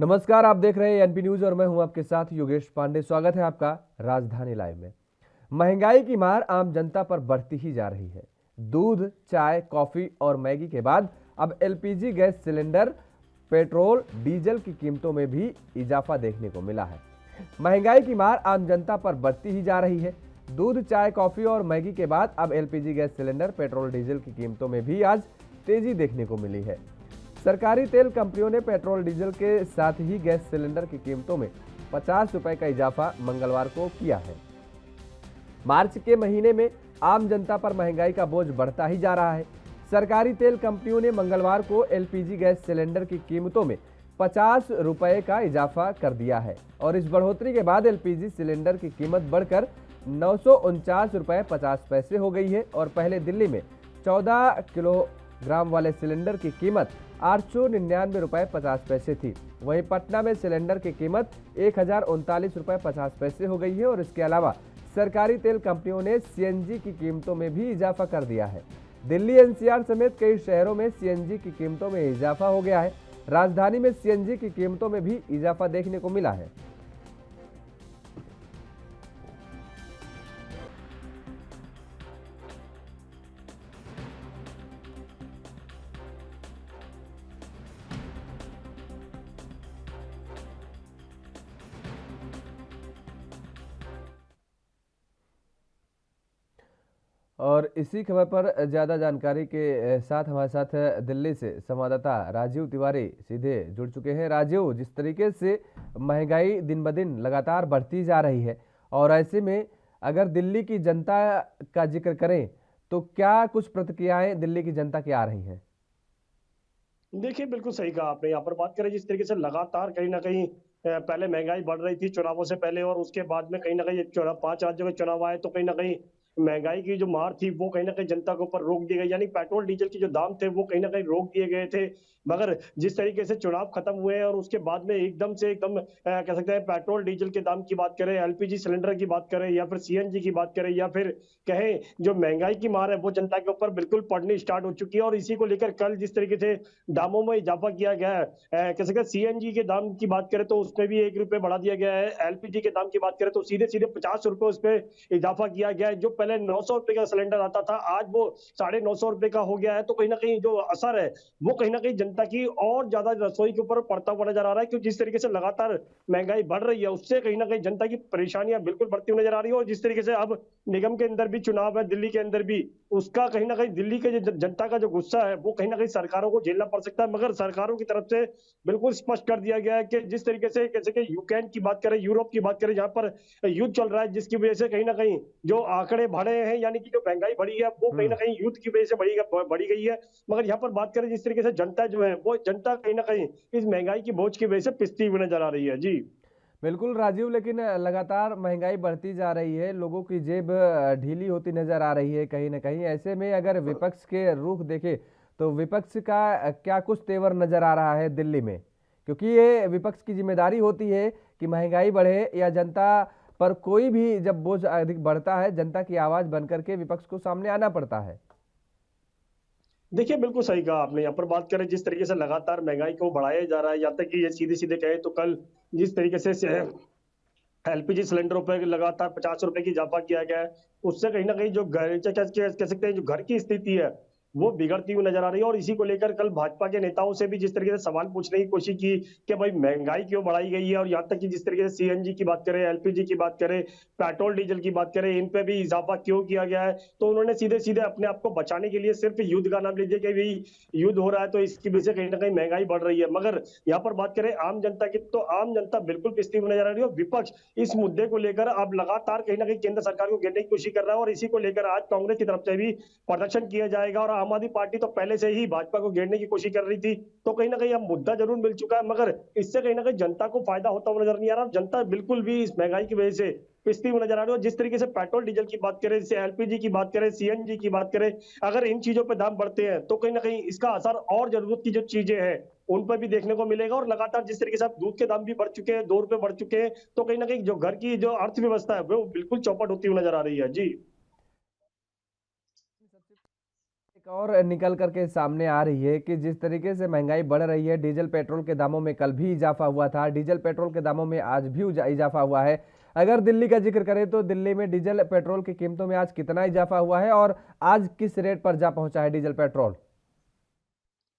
नमस्कार, आप देख रहे हैं एनपी न्यूज और मैं हूं आपके साथ योगेश पांडे। स्वागत है आपका राजधानी लाइव में। महंगाई की मार आम जनता पर बढ़ती ही जा रही है। दूध, चाय, कॉफी और मैगी के बाद अब LPG gas cylinder, petrol, diesel की कीमतों में भी इजाफा देखने को मिला है। महंगाई की मार आम जनता पर बढ़ती ही जा रही है। दूध, चाय, कॉफी और मैगी के बाद अब LPG gas cylinder, petrol, diesel की कीमतों में भी आज तेजी देखने को मिली है। सरकारी तेल कंपनियों ने पेट्रोल डीजल के साथ ही गैस सिलेंडर की कीमतों में 50 रुपए का इजाफा मंगलवार को किया है। मार्च के महीने में आम जनता पर महंगाई का बोझ बढ़ता ही जा रहा है। सरकारी तेल कंपनियों ने मंगलवार को एलपीजी गैस सिलेंडर की कीमतों में 50 रुपए का इजाफा कर दिया है और इस बढ़ोतरी के बाद एलपीजी सिलेंडर की कीमत बढ़कर 949 रुपए 50 पैसे हो गई है और पहले दिल्ली में 14 किलोग्राम वाले सिलेंडर की कीमत 899 रुपए 50 पैसे थी। वहीं पटना में सिलेंडर की कीमत 1039 रुपए 50 पैसे हो गई है और इसके अलावा सरकारी तेल कंपनियों ने सीएनजी की कीमतों में भी इजाफा कर दिया है। दिल्ली, एनसीआर समेत कई शहरों में सीएनजी की कीमतों में इजाफा हो गया है। राजधानी में सीएनजी की कीमतों में भी इजाफा देखने को मिला है। और इसी खबर पर ज़्यादा जानकारी के साथ हमारे साथ दिल्ली से संवाददाता राजीव तिवारी सीधे जुड़ चुके हैं। राजीव, जिस तरीके से महंगाई दिन ब दिन लगातार बढ़ती जा रही है और ऐसे में अगर दिल्ली की जनता का जिक्र करें तो क्या कुछ प्रतिक्रियाएं दिल्ली की जनता की आ रही हैं? देखिए, बिल्कुल सही कहा आपने। यहाँ पर बात करें जिस तरीके से लगातार कहीं न कहीं पहले महँगाई बढ़ रही थी चुनावों से पहले और उसके बाद में कहीं न कहीं ये चुनाव 5 राज्यों में चुनाव आए तो कहीं न कहीं महँगाई की जो मार थी वो कहीं न कहीं जनता के ऊपर रोक दी गई। यानी पेट्रोल, डीज़ल के जो दाम थे वो कहीं न कहीं रोक दिए गए थे। मगर जिस तरीके से चुनाव खत्म हुए हैं और उसके बाद में एकदम कह सकते हैं पेट्रोल, डीज़ल के दाम की बात करें, एलपीजी सिलेंडर की बात करें या फिर सीएनजी की बात करें या फिर कहें जो महँगाई की मार है वो जनता के ऊपर बिल्कुल पड़नी स्टार्ट हो चुकी है और इसी को लेकर कल जिस तरीके से दामों में इजाफा किया गया है। कह सकते हैं सीएनजी के दाम की बात करें तो उसमें भी 1 रुपए बढ़ा दिया गया है। एलपीजी के दाम की बात करें तो सीधे-सीधे 50 रुपए उसपे इजाफा किया गया है। जो पहले 900 रुपए का सिलेंडर आता था, आज वो साढ़े 900 रुपए का हो गया है। तो कहीं न कहीं जो असर है, वो कहीं न कहीं जनता की और ज़्यादा रसोई के ऊपर पड़ता हुआ नज़र आ रहा है क्योंकि जिस तरीके से लगातार महँगाई बढ़ रही है, उससे कहीं न कहीं जनता की परेशानियाँ बिल्कुल बढ़ती हुई नज़र आ रही है और जिस तरीके से अब निगम के अंदर भी चुनाव है, दिल्ली के अंदर भी, उसका कहीं न कहीं दिल्ली के जो जनता का जो गुस्सा है, वो कहीं न कहीं सरकारों को झेलना पड़ सकता है। मगर सरकारों की तरफ से बिल्कुल स्पष्ट कर दिया गया है कि जिस तरीके से जैसे कि यूक्रेन की बात करें, यूरोप की बात करें, जहाँ पर युद्ध चल रहा है, जिसकी वजह से कहीं न कहीं जो आंकड़े बढ़े हैं, यानी कि जो महँगाई बढ़ी है, वो कहीं न हम्म। कहीं युद्ध की वजह से बढ़ी गई है। मगर यहाँ पर बात करें जिस तरीके से जनता जो है, वो जनता कहीं न कहीं इस महँगाई की बोझ की वजह से पिसती हुई नज़र आ रही है। जी। बिल्कुल राजीव, लेकिन लगातार महंगाई बढ़ती जा रही है, लोगों की जेब ढीली होती नजर आ रही है कहीं ना कहीं। ऐसे में अगर विपक्ष के रुख देखे तो विपक्ष का क्या कुछ तेवर नजर आ रहा है दिल्ली में? क्योंकि ये विपक्ष की जिम्मेदारी होती है कि महंगाई बढ़े या जनता पर कोई भी जब बोझ अधिक बढ़ता है, जनता की आवाज बनकर के विपक्ष को सामने आना पड़ता है। देखिए, बिल्कुल सही कहा आपने। यहाँ पर बात करें जिस तरीके से लगातार महँगाई को बढ़ाया जा रहा है, यहाँ तक कि ये सीधे-सीधे कहें तो कल जिस तरीके से एलपीजी सिलेंडरों पे लगातार 50 रुपए की इजाफा किया गया है, उससे कहीं न कहीं जो घर च कह सकते हैं जो घर की स्थिति है, वो बिगड़ती हुई नज़र आ रही है और इसी को लेकर कल भाजपा के नेताओं से भी जिस तरीके से सवाल पूछने की कोशिश की कि भाई महँगाई क्यों बढ़ाई गई है और यहाँ तक कि जिस तरीके से सीएनजी की बात करें, एलपीजी की बात करें, पेट्रोल, डीज़ल की बात करें, इन पे भी इजाफा क्यों किया गया है? तो उन्होंने सीधे-सीधे अपने आप को बचाने के लिए सिर्फ युद्ध का नाम लीजिए कि भई युद्ध हो रहा है तो इसकी वजह से कहीं न कहीं महँगाई बढ़ रही है। मगर यहाँ पर बात करें आम जनता की, तो आम जनता बिल्कुल पिसती हुई नज़र आ रही है और विपक्ष इस मुद्दे को लेकर अब लगातार कहीं न कहीं केंद्र सरकार को घेरने की कोशिश कर रहा है और इसी को लेकर आज कांग्रेस की तरफ से भी प्रदर्शन किया जाएगा और आम आदमी पार्टी तो पहले से ही भाजपा को घेरने की कोशिश कर रही थी। तो कहीं न कहीं अब मुद्दा ज़रूर मिल चुका है मगर इससे कहीं न कहीं जनता को फ़ायदा होता हुआ नज़र नहीं आ रहा। जनता बिल्कुल भी इस महँगाई की वजह से पिसती हुई नज़र आ रही है और जिस तरीके से पेट्रोल, डीज़ल की बात करें, जैसे एलपीजी की बात करें, सीएनजी की बात करें, अगर इन चीज़ों पे दाम बढ़ते हैं, तो कहीं न कहीं इसका असर और ज़रूरत की जो चीज़ें हैं, उन पर भी देखने को मिलेगा और लगातार जिस तरीके से अब दूध के दाम भी बढ़ चुके हैं, 2 रुपए बढ़ चुके हैं, तो कहीं न कहीं जो घर की जो अर्थव्यवस्था है, वो बिल्कुल चौपट होती हुई नज़र आ रही है। जी। एक और निकल करके सामने आ रही है कि जिस तरीके से महंगाई बढ़ रही है, डीजल पेट्रोल के दामों में कल भी इजाफा हुआ था, डीजल पेट्रोल के दामों में आज भी इजाफा हुआ है। अगर दिल्ली का जिक्र करें तो दिल्ली में डीजल पेट्रोल की कीमतों में आज कितना इजाफा हुआ है और आज किस रेट पर जा पहुंचा है डीजल पेट्रोल?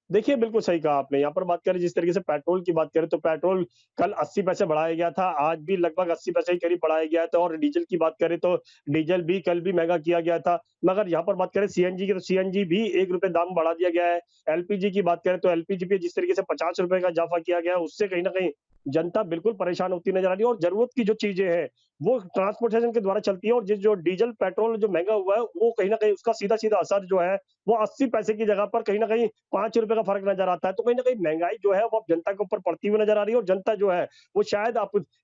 देखिए, बिल्कुल सही कहा आपने। यहाँ पर बात करें जिस तरीके से पेट्रोल की बात करें तो पेट्रोल कल 80 पैसे बढ़ाया गया था, आज भी लगभग 80 पैसे के करीब बढ़ाया गया था और डीज़ल की बात करें तो डीज़ल भी कल भी महँगा किया गया था। मगर यहाँ पर बात करें सीएनजी की तो सीएनजी भी ₹1 दाम बढ़ा दिया गया है। एलपीजी की बात करें तो एलपीजी पे जिस तरीके से ₹50 का इज़ाफ़ा किया गया है, उससे कहीं न कहीं जनता बिल्कुल परेशान होती नज़र आ रही है और ज़रूरत की जो चीज़ें हैं, वो ट्रांसपोर्टेशन के द्वारा चलती है और जो डीज़ल, पेट्रोल जो महँगा हुआ है, वो कहीं न कहीं उसका सीधा-सीधा असर जो है, वो 80 पैसे की जगह पर कहीं न कहीं ₹5 का फ़र्क नज़र आता है। तो कहीं न कहीं महँगाई जो है वो अब जनता के ऊपर पड़ती हुई नज़र आ रही है और जनता जो है वो शायद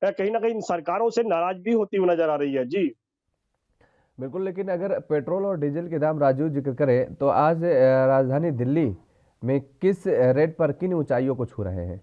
कहीं न कहीं सरकारों से नाराज़ भी होती हुई नज़र आ रही है। जी। बिल्कुल, लेकिन अगर पेट्रोल और डीजल के दाम राजू जिक्र करें तो आज राजधानी दिल्ली में किस रेट पर किन ऊंचाइयों को छू रहे हैं?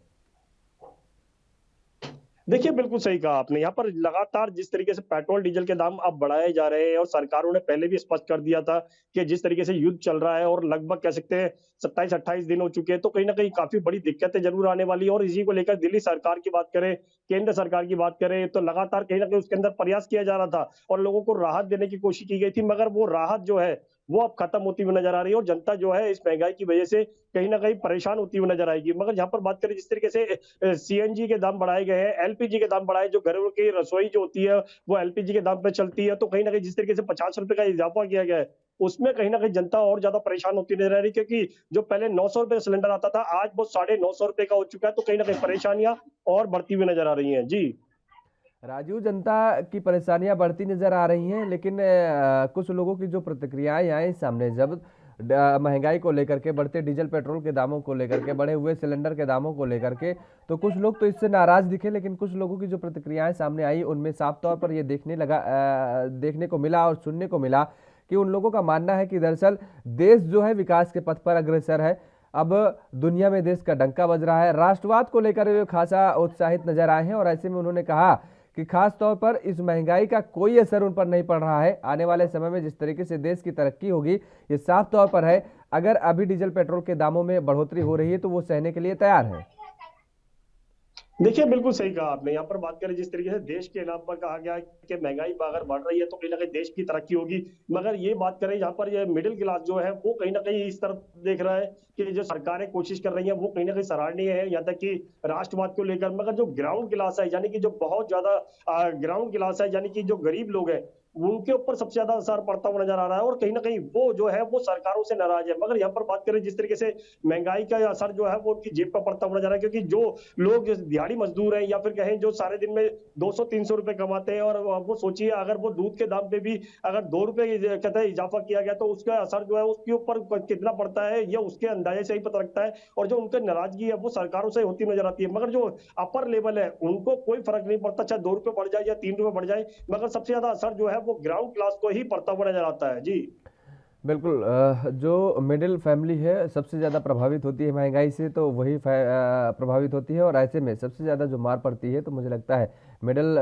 देखिए, बिल्कुल सही कहा आपने। यहाँ पर लगातार जिस तरीके से पेट्रोल, डीज़ल के दाम अब बढ़ाए जा रहे हैं और सरकारों ने पहले भी स्पष्ट कर दिया था कि जिस तरीके से युद्ध चल रहा है और लगभग कह सकते हैं 27-28 दिन हो चुके हैं, तो कहीं न कहीं काफ़ी बड़ी दिक्कतें ज़रूर आने वाली है और इसी को लेकर दिल्ली सरकार की बात करें, केंद्र सरकार की बात करें, तो लगातार कहीं न कहीं उसके अंदर प्रयास किया जा रहा था और लोगों को राहत देने की कोशिश की गई थी, मगर वो राहत जो है, वो अब खत्म होती हुई नज़र आ रही है और जनता जो है इस महँगाई की वजह से कहीं न कहीं परेशान होती हुई नज़र आएगी। मगर यहाँ पर बात करें जिस तरीके से सीएनजी के दाम बढ़ाए गए हैं, एलपीजी के दाम बढ़ाए जो घरों की रसोई जो होती है, वो एलपीजी के दाम पे चलती है, तो कहीं न कहीं जिस तरीके से ₹50 का इज़ाफ़ा किया गया है, उसमें कहीं न कहीं जनता और ज़्यादा परेशान होती नज़र आ रही है क्योंकि जो पहले ₹900 का सिलेंडर आता था, आज वो साढ़े ₹900 का हो चुका है, तो कहीं न कहीं परेशानियाँ और बढ़ती हुई नज़र आ रही हैं। जी। राजू, जनता की परेशानियां बढ़ती नजर आ रही हैं, लेकिन कुछ लोगों की जो प्रतिक्रियाएं आई सामने, जब महंगाई को लेकर के, बढ़ते डीजल पेट्रोल के दामों को लेकर के, बढ़े हुए सिलेंडर के दामों को लेकर के, तो कुछ लोग तो इससे नाराज दिखे, लेकिन कुछ लोगों की जो प्रतिक्रियाएं सामने आई उनमें साफ तौर पर ये देखने को मिला और सुनने को मिला कि उन लोगों का मानना है कि दरअसल देश जो है विकास के पथ पर अग्रसर है। अब दुनिया में देश का डंका बज रहा है, राष्ट्रवाद को लेकर वे खासा उत्साहित नजर आए हैं और ऐसे में उन्होंने कहा कि खास तौर पर इस महंगाई का कोई असर उन पर नहीं पड़ रहा है। आने वाले समय में जिस तरीके से देश की तरक्की होगी, ये साफ तौर पर है। अगर अभी डीजल पेट्रोल के दामों में बढ़ोतरी हो रही है तो वो सहने के लिए तैयार है। देखिए, बिल्कुल सही कहा आपने। यहाँ पर बात करें जिस तरीके से देश के नाम पर कहा गया है कि महँगाई अगर बढ़ रही है तो कहीं न कहीं देश की तरक्की होगी। मगर ये बात करें यहाँ पर ये मिडल क्लास जो है वो कहीं न कहीं इस तरफ देख रहा है कि जो सरकारें कोशिश कर रही हैं वो कहीं न कहीं सराहनीय है, यहाँ तक कि राष्ट्रवाद को लेकर। मगर जो ग्राउंड क्लास है यानी कि जो बहुत ज़्यादा ग्राउंड क्लास है यानी कि जो गरीब लोग हैं, उनके ऊपर सबसे ज़्यादा असर पड़ता हुआ नज़र आ रहा है और कहीं न कहीं वो जो है वो सरकारों से नाराज़ है। मगर यहाँ पर बात करें जिस तरीके से महँगाई का असर जो है वो उनकी जेब पर पड़ता हुआ नज़र आ रहा है क्योंकि जो लोग दिहाड़ी मजदूर हैं या फिर कहें जो सारे दिन में 200-300 रुपए कमाते हैं और वो सोचिए अगर वो दूध के दाम पे भी अगर ₹2 कहते हैं इजाफा किया गया तो उसका असर जो है उसके ऊपर कितना पड़ता है ये उसके अंदाजे से ही पता लगता है और जो उनकी नाराजगी है वो सरकारों से होती नजर आती है मगर जो अपर लेवल है उनको कोई फर्क नहीं पड़ता चाहे ₹2 बढ़ जाए या ₹3 बढ़ जाए मगर सबसे ज्यादा असर जो है वो ग्राउंड क्लास को ही पड़ता हुआ नजर आता है। जी। बिल्कुल, जो मिडिल फैमिली है सबसे ज़्यादा प्रभावित होती है महंगाई से, तो वही प्रभावित होती है और ऐसे में सबसे ज़्यादा जो मार पड़ती है तो मुझे लगता है मिडिल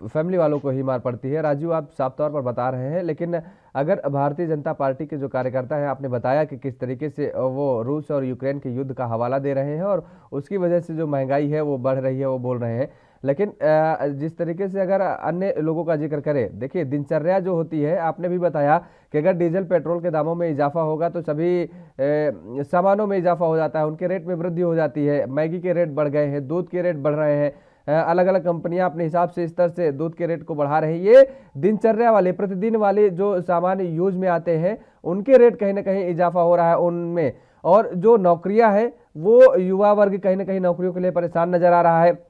फैमिली वालों को ही मार पड़ती है। राजू, आप साफ तौर पर बता रहे हैं, लेकिन अगर भारतीय जनता पार्टी के जो कार्यकर्ता हैं, आपने बताया कि किस तरीके से वो रूस और यूक्रेन के युद्ध का हवाला दे रहे हैं और उसकी वजह से जो महंगाई है वो बढ़ रही है, वो बोल रहे हैं। लेकिन जिस तरीके से अगर अन्य लोगों का जिक्र करें, देखिए दिनचर्या जो होती है, आपने भी बताया कि अगर डीजल पेट्रोल के दामों में इजाफा होगा तो सभी सामानों में इजाफा हो जाता है, उनके रेट में वृद्धि हो जाती है। मैगी के रेट बढ़ गए हैं, दूध के रेट बढ़ रहे हैं, अलग अलग कंपनियां अपने हिसाब से इस तरह से दूध के रेट को बढ़ा रही हैं। ये दिनचर्या वाले, प्रतिदिन वाले जो सामान यूज में आते हैं उनके रेट कहीं ना कहीं इजाफा हो रहा है उनमें। और जो नौकरियां हैं वो युवा वर्ग कहीं ना कहीं नौकरियों के लिए परेशान नजर आ रहा है।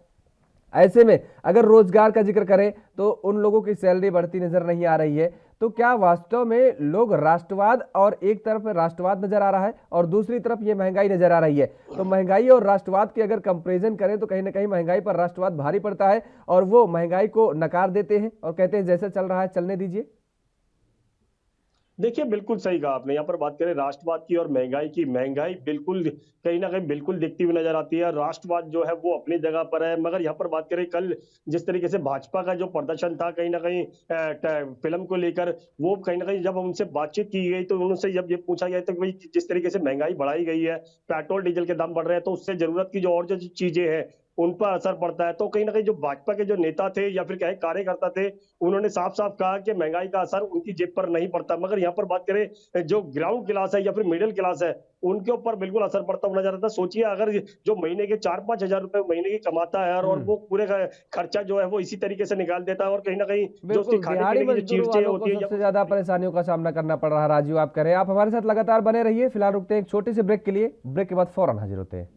ऐसे में अगर रोजगार का जिक्र करें तो उन लोगों की सैलरी बढ़ती नजर नहीं आ रही है। तो क्या वास्तव में लोग राष्ट्रवाद, और एक तरफ राष्ट्रवाद नजर आ रहा है और दूसरी तरफ ये महंगाई नजर आ रही है, तो महंगाई और राष्ट्रवाद की अगर कंपैरिजन करें तो कहीं ना कहीं महंगाई पर राष्ट्रवाद भारी पड़ता है और वो महंगाई को नकार देते हैं और कहते हैं जैसा चल रहा है चलने दीजिए। देखिए, बिल्कुल सही कहा आपने। यहाँ पर बात करें राष्ट्रवाद की और महँगाई की, महँगाई बिल्कुल कहीं न कहीं बिल्कुल दिखती हुई नज़र आती है। राष्ट्रवाद जो है वो अपनी जगह पर है, मगर यहाँ पर बात करें कल जिस तरीके से भाजपा का जो प्रदर्शन था कहीं न कहीं फ़िल्म को लेकर, वो कहीं न कहीं जब उनसे बातचीत की गई तो उनसे जब ये पूछा गया तो भई जिस तरीके से महँगाई बढ़ाई गई है, पेट्रोल, डीज़ल के दाम बढ़ रहे हैं, तो उससे ज़रूरत की जो और जो चीज़ें हैं, उन पर असर पड़ता है। तो कहीं न कहीं जो भाजपा के जो नेता थे या फिर कहें कार्यकर्ता थे, उन्होंने साफ-साफ कहा कि महँगाई का असर उनकी जेब पर नहीं पड़ता। मगर यहाँ पर बात करें जो ग्राउंड क्लास है या फिर मिडल क्लास है, उनके ऊपर बिल्कुल असर पड़ता हुआ नज़र आता है। सोचिए अगर जो महीने के 4-5 हज़ार रुपए महीने की कमाता है और हम्म। वो पूरे ख खर्चा जो है वो इसी तरीके से निकाल देता है और कहीं न कहीं जो उसकी बिल्कुल, दिहाड़ी खाने-पीने की जो मज़दूरों चीज़ें वालों को होती है या सबसे फिर ज़्यादा परेशानियों का सामना करना पड़ रहा है, राजीव आप कह रहे हैं। आप हमारे साथ लगातार बने रहिए, फिलहाल रुकते हैं एक छोटे से ब्रेक के लिए, ब्रेक के बाद फ़ौरन हाज़िर होते हैं।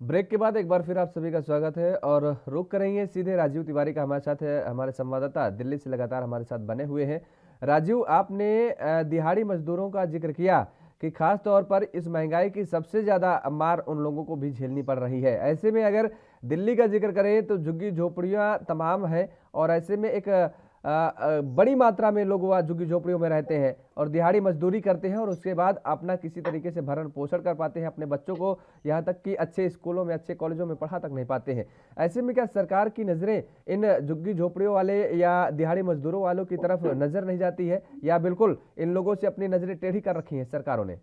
ब्रेक के बाद एक बार फिर आप सभी का स्वागत है और रुक करेंगे सीधे राजीव तिवारी का हमारे साथ है, हमारे संवाददाता दिल्ली से लगातार हमारे साथ बने हुए हैं। राजीव, आपने दिहाड़ी मजदूरों का जिक्र किया कि खास तौर पर इस महंगाई की सबसे ज़्यादा मार उन लोगों को भी झेलनी पड़ रही है। ऐसे में अगर दिल्ली का जिक्र करें तो झुग्गी झोपड़ियाँ तमाम हैं और ऐसे में एक बड़ी मात्रा में लोग वहाँ झुग्गी झोपड़ियों में रहते हैं और दिहाड़ी मजदूरी करते हैं और उसके बाद अपना किसी तरीके से भरण पोषण कर पाते हैं अपने बच्चों को, यहाँ तक कि अच्छे स्कूलों में अच्छे कॉलेजों में पढ़ा तक नहीं पाते हैं। ऐसे में क्या सरकार की नज़रें इन झुग्गी झोपड़ियों वाले या दिहाड़ी मजदूरों वालों की तरफ नज़र नहीं जाती है, या बिल्कुल इन लोगों से अपनी नज़रें टेढ़ी कर रखी हैं सरकारों ने?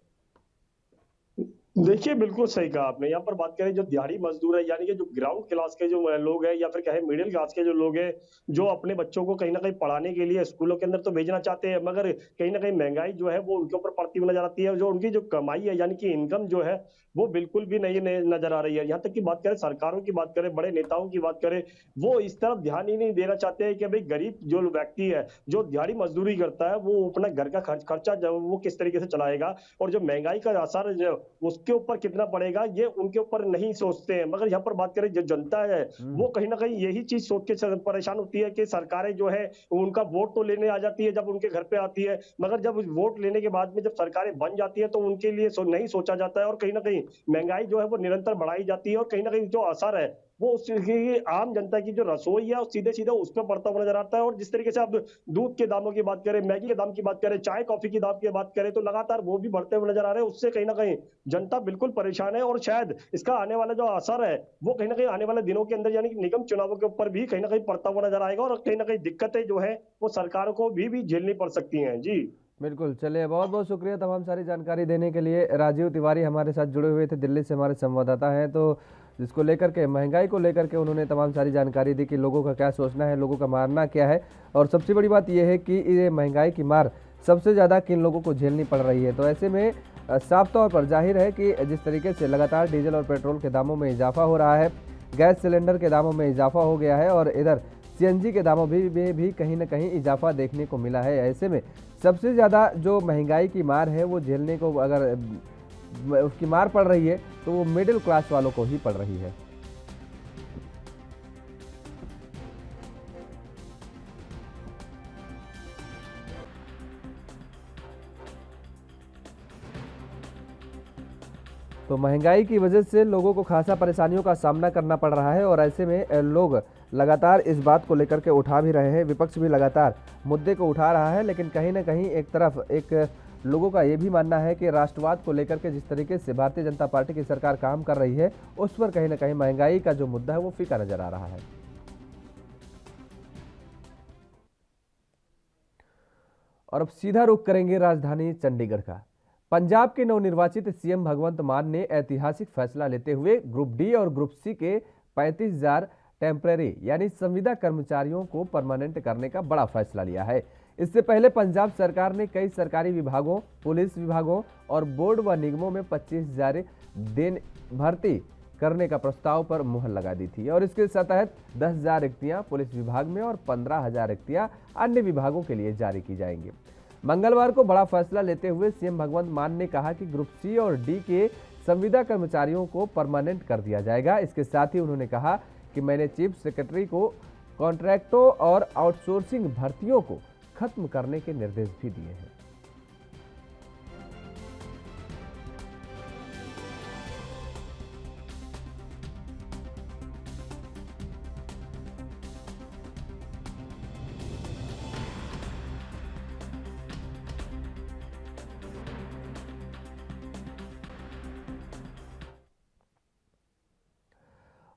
देखिए, बिल्कुल सही कहा आपने। यहाँ पर बात करें जो दिहाड़ी मज़दूर है यानी कि जो ग्राउंड क्लास के जो लोग हैं या फिर कहें मिडल क्लास के जो लोग हैं, जो अपने बच्चों को कहीं न कहीं पढ़ाने के लिए स्कूलों के अंदर तो भेजना चाहते हैं, मगर कहीं न कहीं महँगाई जो है वो उनके ऊपर पड़ती हुई नज़र आती है और जो उनकी जो कमाई है यानी कि इनकम जो है, वो बिल्कुल भी नहीं नज़र आ रही है। यहाँ तक कि बात करें सरकारों की बात करें, बड़े नेताओं की बात करें, वो इस तरफ ध्यान ही नहीं देना चाहते हैं कि भई गरीब जो व्यक्ति है, जो दिहाड़ी मज़दूरी करता है, वो अपना घर का खर्चा जो वो किस तरीके से चलाएगा और जो महँगाई का असर जो उसके ऊपर कितना पड़ेगा ये उनके ऊपर नहीं सोचते हैं। मगर यहाँ पर बात करें जो जनता है, वो कहीं न कहीं यही चीज़ सोच के परेशान होती है कि सरकारें जो है उनका वोट तो लेने आ जाती है जब उनके घर पे आती है, मगर जब वोट लेने के बाद में जब सरकारें बन जाती है तो उनके लिए नहीं सोचा जाता है और कहीं न कहीं महँगाई जो है वो निरंतर बढ़ाई जाती है और कहीं न कहीं जो असर है वो उसकी आम जनता की जो रसोई है, सीधे-सीधे उस पे पड़ता हुआ नज़र आता है और जिस तरीके से आप दूध के दामों की बात करें, मैगी के दाम की बात करें, चाय-कॉफ़ी की दाम की बात करें, तो लगातार वो भी बढ़ते हुए नज़र आ रहे हैं। उससे कहीं न कहीं जनता बिल्कुल परेशान है और शायद इसका आने वाला जो असर है, वो कहीं न कहीं आने वाले दिनों के अंदर यानी कि निगम चुनावों के ऊपर भी कहीं न कहीं पड़ता हुआ नज़र आएगा और कहीं न कहीं दिक्कतें जो हैं, वो सरकारों को भी झेलनी पड़ सकती हैं। जी। बिल्कुल, चलिए बहुत-बहुत शुक्रिया तमाम सारी जानकारी देने के लिए। राजीव तिवारी हमारे साथ जुड़े हुए थे, दिल्ली से हमारे संवाददाता हैं, तो जिसको लेकर के महँगाई को लेकर के उन्होंने तमाम सारी जानकारी दी कि लोगों का क्या सोचना है, लोगों का मानना क्या है और सबसे बड़ी बात ये है कि ये महँगाई की मार सबसे ज़्यादा किन लोगों को झेलनी पड़ रही है। तो ऐसे में साफ तौर पर ज़ाहिर है कि जिस तरीके से लगातार डीजल और पेट्रोल के दामों में इजाफा हो रहा है, गैस सिलेंडर के दामों में इजाफा हो गया है और इधर सीएनजी के दामों में भी कहीं न कहीं इजाफा देखने को मिला है। ऐसे में सबसे ज़्यादा जो महंगाई की मार है वो झेलने को अगर उसकी मार पड़ रही है तो वो मिडिल क्लास वालों को ही पड़ रही है। तो महंगाई की वजह से लोगों को खासा परेशानियों का सामना करना पड़ रहा है और ऐसे में लोग लगातार इस बात को लेकर के उठा भी रहे हैं, विपक्ष भी लगातार मुद्दे को उठा रहा है, लेकिन कहीं ना कहीं एक तरफ एक लोगों का ये भी मानना है कि राष्ट्रवाद को लेकर के जिस तरीके से भारतीय जनता पार्टी की सरकार काम कर रही है उस पर कहीं ना कहीं महंगाई का जो मुद्दा है वो फीका नजर आ रहा है। और अब सीधा रुख करेंगे राजधानी चंडीगढ़ का। पंजाब के नवनिर्वाचित सीएम भगवंत मान ने ऐतिहासिक फैसला लेते हुए ग्रुप डी और ग्रुप सी के 35,000 टेम्परेरी यानी संविदा कर्मचारियों को परमानेंट करने का बड़ा फैसला लिया है। इससे पहले पंजाब सरकार ने कई सरकारी विभागों, पुलिस विभागों और बोर्ड व निगमों में 25,000 दिन भर्ती करने का प्रस्ताव पर मुहर लगा दी थी और इसके तहत 10,000 रिक्तियां पुलिस विभाग में और 15,000 रिक्तियां अन्य विभागों के लिए जारी की जाएंगी। मंगलवार को बड़ा फैसला लेते हुए सीएम भगवंत मान ने कहा कि ग्रुप सी और डी के संविदा कर्मचारियों को परमानेंट कर दिया जाएगा। इसके साथ ही उन्होंने कहा कि मैंने चीफ सेक्रेटरी को कॉन्ट्रैक्टों और आउटसोर्सिंग भर्तियों को खत्म करने के निर्देश भी दिए हैं।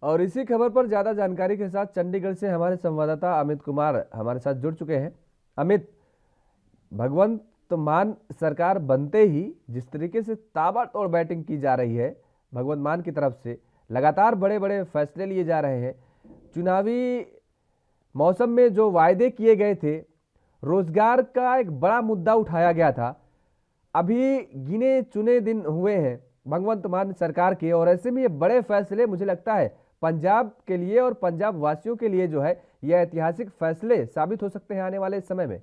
और इसी खबर पर ज्यादा जानकारी के साथ चंडीगढ़ से हमारे संवाददाता अमित कुमार हमारे साथ जुड़ चुके हैं। अमित, भगवंत मान सरकार बनते ही जिस तरीके से ताबड़तोड़ बैटिंग की जा रही है भगवंत मान की तरफ से, लगातार बड़े बड़े फैसले लिए जा रहे हैं। चुनावी मौसम में जो वायदे किए गए थे, रोजगार का एक बड़ा मुद्दा उठाया गया था। अभी गिने चुने दिन हुए हैं भगवंत मान सरकार के और ऐसे में ये बड़े फैसले मुझे लगता है पंजाब के लिए और पंजाब वासियों के लिए जो है ये ऐतिहासिक फैसले साबित हो सकते हैं आने वाले समय में।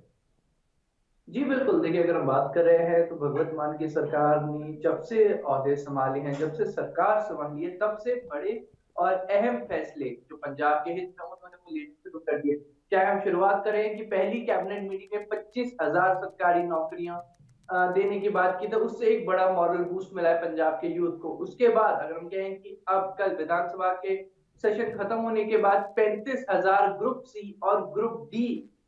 जी बिल्कुल, देखिए अगर हम बात कर रहे हैं तो भगवंत मान की सरकार ने जब से ओहदे संभाले हैं, जब से सरकार संभाली है, तब से बड़े और अहम फैसले जो पंजाब के हित में उन्होंने वो लेने शुरू कर दिए। चाहे हम शुरुआत करें कि पहली कैबिनेट मीटिंग में 25,000 सरकारी नौकरियां देने की बात की, तो उससे एक बड़ा मॉरल बूस्ट मिला है पंजाब के यूथ को। उसके बाद अगर हम कहें कि अब कल विधानसभा के सेशन खत्म होने के बाद 35,000 ग्रुप सी और ग्रुप डी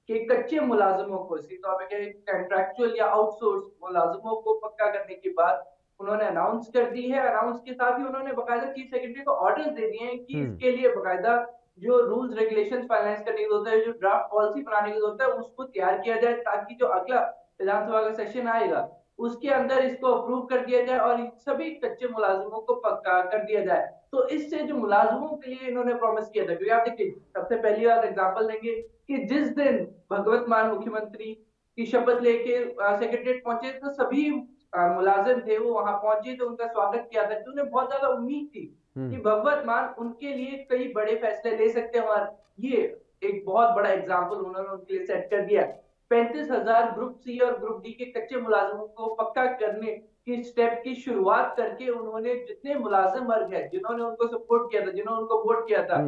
के कच्चे मुलाजिमों को, इसी तौर पे कॉन्ट्रैक्चुअल या आउटसोर्स मुलाजिमों को पक्का करने की बात उन्होंने अनाउंस कर दी है। अनाउंस के साथ ही उन्होंने बकायदा चीफ सेक्रेटरी को ऑर्डर्स दे दिए हैं कि इसके लिए बकायदा जो रूल्स रेगुलेशंस फाइनेंस करने की होता है, जो ड्राफ्ट पॉलिसी बनाने की होता है, उसको तैयार किया जाए ताकि जो अगला विधानसभा का सेशन आएगा उसके अंदर इसको अप्रूव कर दिया जाए और सभी कच्चे मुलाजिमों को पक्का कर दिया जाए। तो इससे जो मुलाजिमों के लिए इन्होंने प्रॉमिस किया था, क्योंकि आप देखिए सबसे पहली बार एग्जांपल देंगे कि जिस दिन भगवंत मान मुख्यमंत्री की शपथ लेके सेक्रेटरीट पहुंचे तो सभी मुलाजिम थे वो वहां पहुंचे, तो उनका स्वागत किया था। तो उन्हें बहुत ज्यादा उम्मीद थी कि भगवंत मान उनके लिए कई बड़े फैसले ले सकते हैं और ये एक बहुत बड़ा एग्जाम्पल उन्होंने उनके लिए सेट कर दिया। 35,000 ग्रुप सी और ग्रुप डी के कच्चे मुलाजिमों को पक्का करने की स्टेप की शुरुआत करके उन्होंने जितने मुलाजिम वर्ग है जिन्होंने उनको सपोर्ट किया था, जिन्होंने उनको वोट किया था,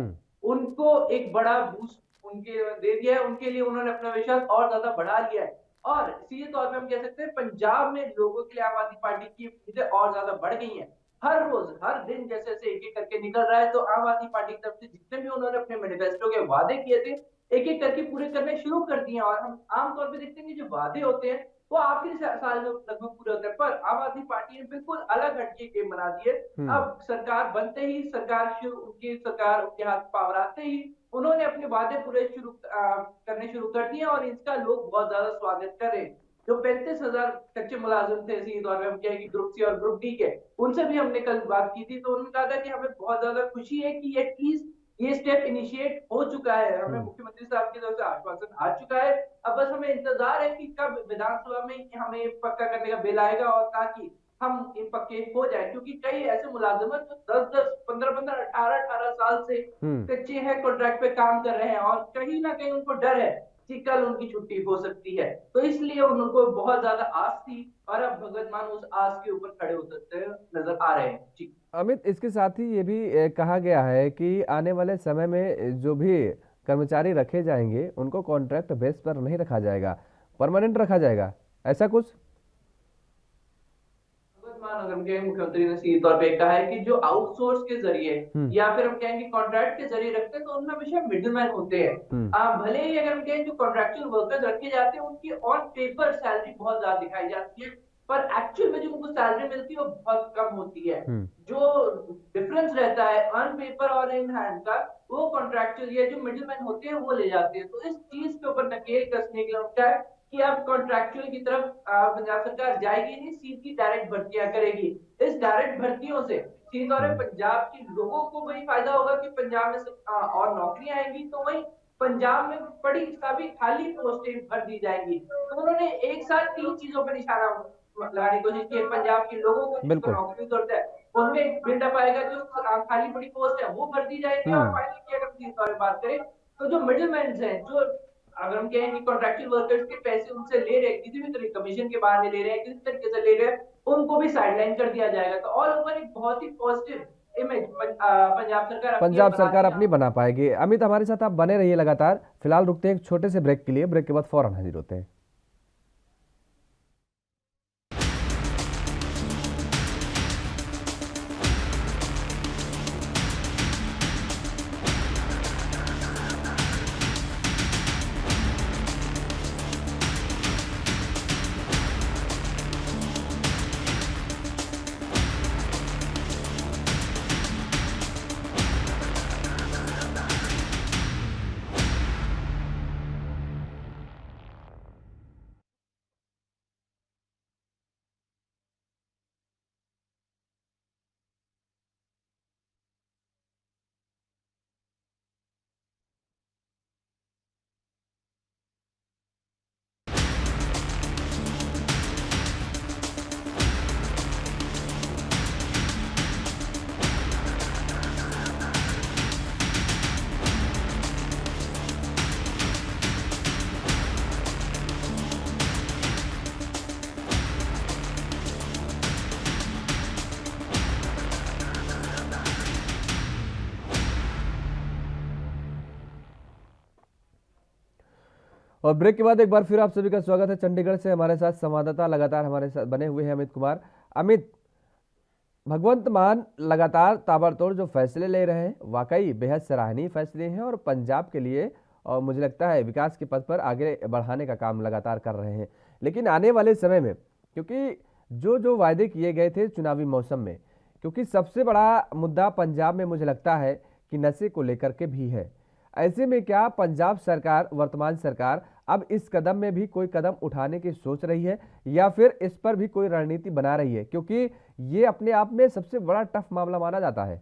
उनको एक बड़ा बूस्ट उनके दे दिया है। उनके लिए उन्होंने अपना विश्वास और ज्यादा बढ़ा लिया है और सीधे तौर पे हम कह सकते हैं पंजाब में लोगों के लिए आम आदमी पार्टी की उम्मीदें और ज्यादा बढ़ गई हैं। हर रोज हर दिन जैसे जैसे एक एक करके निकल रहा है, तो आम आदमी पार्टी की तरफ से जितने भी उन्होंने अपने मैनिफेस्टो के वादे किए थे एक एक करके पूरे करने शुरू कर दिए। और हम आमतौर पे देखते हैं कि जो वादे होते हैं वो आखिरी साल में लगभग पूरे होते हैं, पर आम आदमी पार्टी ने बिल्कुल अलग हटके गेम बना दिए। अब सरकार बनते ही उनकी सरकार उनके हाथ पावर आते ही उन्होंने अपने वादे पूरे करने शुरू कर दिए और इसका लोग बहुत ज्यादा स्वागत कर रहे हैं। जो 35,000 कच्चे मुलाजिम थे, इसी दौर में हम कहें कि ग्रुप सी और ग्रुप डी के, उनसे भी हमने कल बात की थी, तो उन्होंने कहा था कि हमें बहुत ज्यादा खुशी है कि एटलीस्ट ये स्टेप इनिशिएट हो चुका है, हमें मुख्यमंत्री साहब की तरफ से आश्वासन आ चुका है। अब बस हमें इंतजार है कि कब विधानसभा में हमें पक्का करने का बिल आएगा और ताकि हम इन पक्के हो जाए, क्योंकि कई ऐसे मुलाजिमत जो 10-10, 15-15, 18-18 साल से कच्चे हैं, कॉन्ट्रैक्ट पे काम कर रहे हैं और कहीं ना कहीं उनको डर है कि कल उनकी छुट्टी हो सकती है। तो इसलिए उनको बहुत ज्यादा आस थी और अब भगवंत मान उस आस के ऊपर खड़े उतरते नजर आ रहे हैं। जी अमित, इसके साथ ही ये भी कहा गया है कि आने वाले समय में जो भी कर्मचारी रखे जाएंगे उनको कॉन्ट्रैक्ट बेस पर नहीं रखा जाएगा, परमानेंट रखा जाएगा, ऐसा कुछ? अगर हम कहें मुख्यमंत्री ने सीधे तौर पे कहा है कि जो आउटसोर्स के जरिए या फिर हम कहेंगे कॉन्ट्रैक्ट के जरिए रखते हैं तो उनमें हमेशा मिडलमैन होते हैं। भले ही अगर हम कहें जो कॉन्ट्रैक्चुअल वर्कर्स रखे जाते हैं उनकी ऑन पेपर सैलरी बहुत ज्यादा दिखाई जाती है, पर एक्चुअल में जो उनको सैलरी मिलती है वो बहुत कम होती है। जो डिफरेंस रहता है ऑन पेपर और इन हैंड का, वो कॉन्ट्रैक्चुअल या जो मिडलमैन होते हैं वो ले जाते हैं। तो इस चीज के ऊपर नकेल कसने के लिए उनका है कि अब कॉन्ट्रैक्चुअल की तरफ पंजाब सरकार जाएगी नहीं, सीधी डायरेक्ट भर्तियां करेगी। इस डायरेक्ट भर्तियों से सीधे तौर पे पंजाब के लोगों को वही फायदा होगा कि पंजाब में और नौकरियां आएंगी, तो वही पंजाब में पड़ी सभी खाली पोस्टें भर दी जाएंगी। तो उन्होंने एक साथ तीन चीजों पर निशाना लगाने की कोशिश की है। पंजाब के लोगों को जिनको बिल्कुल। नौकरी की जरूरत है उनमें एक बिल्डअप आएगा, जो खाली पड़ी पोस्ट है वो भर दी जाएगी। और फाइनली की अगर सीधे तौर पर बात करें तो जो मिडिल मैन हैं, जो अगर हम कहें कि कॉन्ट्रैक्चुअल वर्कर्स के पैसे उनसे ले रहे हैं, किसी भी तरीके कमीशन के बाद ले रहे हैं, किसी तरीके से ले रहे हैं, उनको भी साइडलाइन कर दिया जाएगा। तो ऑल ओवर एक बहुत ही पॉजिटिव इमेज पंजाब सरकार अपनी पंजाब सरकार बनाती अपनी है। बना पाएगी। अमित, हमारे साथ आप बने रहिए लगातार। फिलहाल रुकते हैं एक छोटे से ब्रेक के लिए, ब्रेक के बाद फौरन हाजिर होते हैं। और ब्रेक के बाद एक बार फिर आप सभी का स्वागत है। चंडीगढ़ से हमारे साथ संवाददाता लगातार हमारे साथ बने हुए हैं अमित कुमार। अमित, भगवंत मान लगातार ताबड़तोड़ जो फैसले ले रहे हैं, वाकई बेहद सराहनीय फैसले हैं और पंजाब के लिए और मुझे लगता है विकास के पथ पर आगे बढ़ाने का काम लगातार कर रहे हैं। लेकिन आने वाले समय में, क्योंकि जो जो वायदे किए गए थे चुनावी मौसम में, क्योंकि सबसे बड़ा मुद्दा पंजाब में मुझे लगता है कि नशे को लेकर के भी है। ऐसे में क्या पंजाब सरकार, वर्तमान सरकार, अब इस कदम में भी कोई कदम उठाने की सोच रही है या फिर इस पर भी कोई रणनीति बना रही है, क्योंकि ये अपने आप में सबसे बड़ा टफ मामला माना जाता है?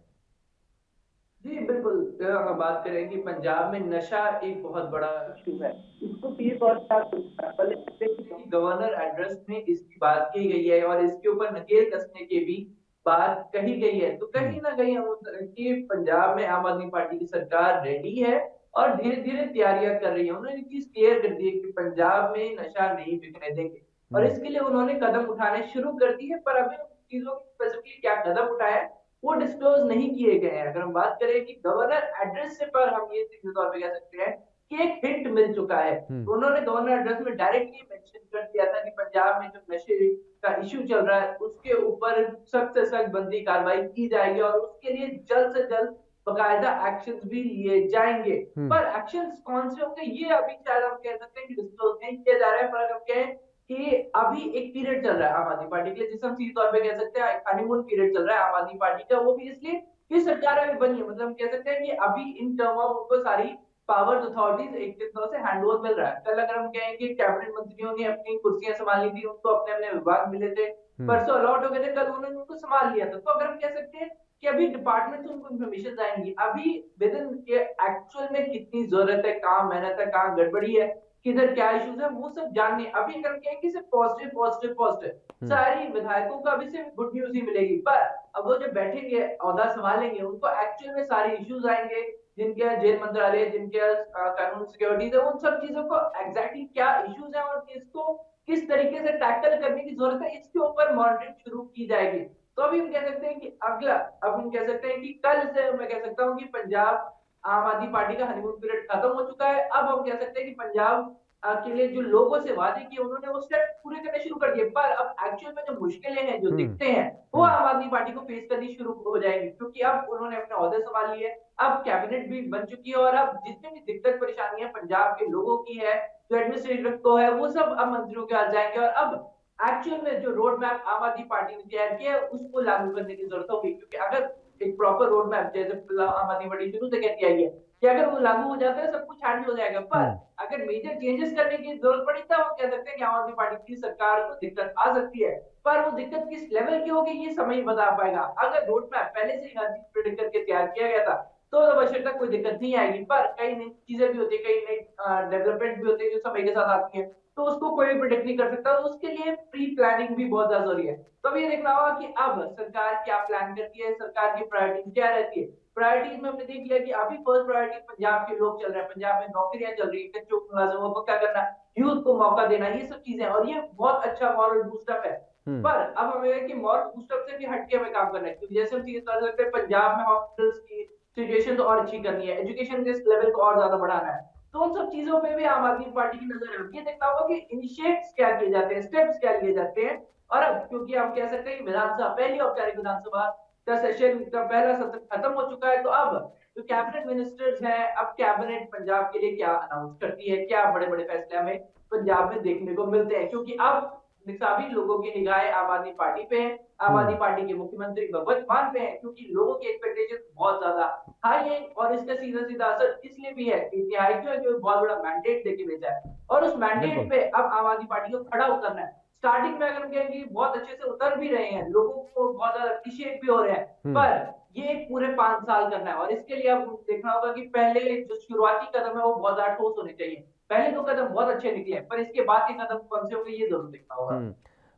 जी बिल्कुल, अगर हम बात करें कि पंजाब में नशा एक बहुत बड़ा इशू है, इसको सीधे तौर पर आप पहले देखते हैं कि गवर्नर एड्रेस में इसकी बात की गई है और इसके ऊपर नकेल कसने की भी बात कही गई है। तो कहीं ना कहीं हम कि पंजाब में आम आदमी पार्टी की सरकार रेडी है और धीरे धीरे तैयारियां कर रही है। उन्होंने चीज क्लियर कर दी है कि पंजाब में नशा नहीं बिकने देंगे और इसके लिए उन्होंने कदम उठाने शुरू कर दिए। पर अभी उन चीजों की स्पेसिफिकली क्या कदम उठाए वो डिस्क्लोज नहीं किए गए हैं। अगर हम बात करें कि गवर्नर एड्रेस से पर हम ये सीधे तौर पे कह सकते हैं कि एक हिंट मिल चुका है। तो उन्होंने गवर्नर एड्रेस में डायरेक्टली मेंशन कर दिया था कि पंजाब में जो नशे का इश्यू चल रहा है उसके ऊपर सख्त से सख्त बंदी कार्रवाई की जाएगी और उसके लिए जल्द से जल्द बाकायदा एक्शंस भी लिए जाएंगे। पर एक्शंस कौन से होंगे ये अभी शायद हम कह सकते हैं कि डिस्क्लोज नहीं किया जा रहा है। पर हम कहें कि अभी एक पीरियड चल रहा है आम आदमी पार्टी के लिए, जिसे हम सीधे तौर पे कह सकते हैं हनीमून पीरियड चल रहा है आम आदमी पार्टी का। वो भी इसलिए कि सरकार अभी बनी है, मतलब हम कह सकते हैं कि अभी इन टर्म ऑफ उनको सारी पावर्स अथॉरिटीज एक तरह से हैंडओवर मिल रहा है। कल अगर हम कहें कि कैबिनेट मंत्रियों ने अपनी कुर्सियां संभाली थी, उनको अपने अपने विभाग मिले थे, परसों अलॉट हो गए थे, कल उन्होंने उनको संभाल लिया था। तो अगर हम कह सकते हैं कि अभी डिपार्टमेंट से उनको इन्फॉर्मेशन आएंगी, अभी विद इन के एक्चुअल में कितनी जरूरत है, कहाँ मेहनत है, कहाँ गड़बड़ी है, किधर क्या इश्यूज है, वो सब जानने। अभी अगर हम कहें कि सिर्फ पॉजिटिव पॉजिटिव पॉजिटिव सारी विधायकों को अभी सिर्फ गुड न्यूज ही मिलेगी। पर अब वो जो बैठेंगे औहदा संभालेंगे उनको एक्चुअल में सारे इश्यूज आएंगे, जिनके जेल मंत्रालय, जिनके कानून सिक्योरिटीज है, उन सब चीजों को एग्जैक्टली क्या इश्यूज है और किसको किस तरीके से टैकल करने की जरूरत है, इसके ऊपर मॉनिटरिंग शुरू की जाएगी। तो अभी हम कह सकते हैं कि अगला, अब हम कह सकते हैं कि कल से मैं कह सकता हूँ कि पंजाब आम आदमी पार्टी का हनीमून पीरियड खत्म हो चुका है। अब हम कह सकते हैं कि पंजाब के लिए जो लोगों से वादे किए उन्होंने वो स्टेप पूरे करने शुरू कर दिए। पर अब एक्चुअल में जो मुश्किलें हैं, जो दिखते हैं, वो आम आदमी पार्टी को फेस करनी शुरू हो जाएंगी, क्योंकि अब उन्होंने अपने ओहदे संभाल लिए, अब कैबिनेट भी बन चुकी है और अब जितनी भी दिक्कत परेशानियां पंजाब के लोगों की है, जो एडमिनिस्ट्रेटिव को है, वो सब अब मंत्रियों के हाथ जाएंगे और अब एक्चुअल में जो रोड मैप आम आदमी पार्टी ने तैयार किया है उसको लागू करने की जरूरत होगी। क्योंकि अगर एक प्रॉपर रोड मैप, जैसे आम आदमी पार्टी शुरू से कहती आई है कि अगर वो लागू हो जाता है सब कुछ हैंडल हो जाएगा, पर अगर मेजर चेंजेस करने की जरूरत पड़ी तब हम कह सकते हैं कि आम आदमी पार्टी की सरकार को दिक्कत आ सकती है। पर वो दिक्कत किस लेवल की होगी ये समय ही बता पाएगा। अगर रोड मैप पहले से ही हर चीज प्रेडिक्ट करके तैयार किया गया था तो आवश्यकता कोई दिक्कत नहीं आएगी, पर कई नई चीजें भी होती है, कई नई डेवलपमेंट भी होती है जो समय के साथ आती है, तो उसको कोई भी प्रेडिक्ट नहीं कर सकता, तो उसके लिए प्री प्लानिंग भी बहुत ज्यादा जरूरी है। तो अब ये देखना होगा कि अब सरकार क्या प्लान करती है, सरकार की प्रायोरिटी क्या रहती है। प्रायोरिटीज में हमने देख लिया कि अभी फर्स्ट प्रायोरिटी पंजाब के लोग चल रहे हैं, पंजाब में नौकरियां चल रही है, कच्चों मुलाजिमों को पक्का करना, यूथ को मौका देना, ये सब चीजें, और ये बहुत अच्छा मॉरल बूस्टअप है। पर अब हमें कि मॉरल बूस्टअप से भी हटके हमें काम करना है, क्योंकि जैसे हम चीज कर सकते हैं, पंजाब में हॉस्पिटल्स की सिचुएशन तो और अच्छी करनी है, एजुकेशन के लेवल को और ज्यादा बढ़ाना है, तो उन सब चीजों पे भी आम आदमी पार्टी की नजर है। ये देखना होगा कि इनिशिएट्स क्या किए जाते हैं, स्टेप्स क्या लिए जाते हैं। और अब क्योंकि हम कह सकते हैं कि विधानसभा, पहली औपचारिक विधानसभा का सेशन का पहला सत्र खत्म हो चुका है, तो अब जो कैबिनेट मिनिस्टर्स हैं, अब कैबिनेट पंजाब के लिए क्या अनाउंस करती है, क्या बड़े बड़े फैसले हमें पंजाब में देखने को मिलते हैं, क्योंकि अब सभी लोगों की निगाहें आम आदमी पार्टी पे है, आम आदमी पार्टी के मुख्यमंत्री भगवंत मान पे है, क्योंकि लोगों की एक्सपेक्टेशन बहुत ज्यादा हाई है, और इसका सीधा सीधा असर इसलिए भी है, इतनी हाई क्यों है, क्योंकि बहुत बड़ा मैंडेट देके भेजा है, और उस मैंडेट पे अब आम आदमी पार्टी को खड़ा उतरना है। स्टार्टिंग में अगर हम कहेंगे बहुत अच्छे से उतर भी रहे हैं, लोगों को बहुत ज्यादा अप्रिशिएट भी हो रहे हैं, पर ये पूरे 5 साल करना है, और इसके लिए अब देखना होगा कि पहले जो शुरुआती कदम है वो बहुत ज्यादा ठोस होने चाहिए। पहले 2 कदम बहुत अच्छे निकले, पर इसके बाद के कदम कौन से होंगे ये जरूर देखना होगा।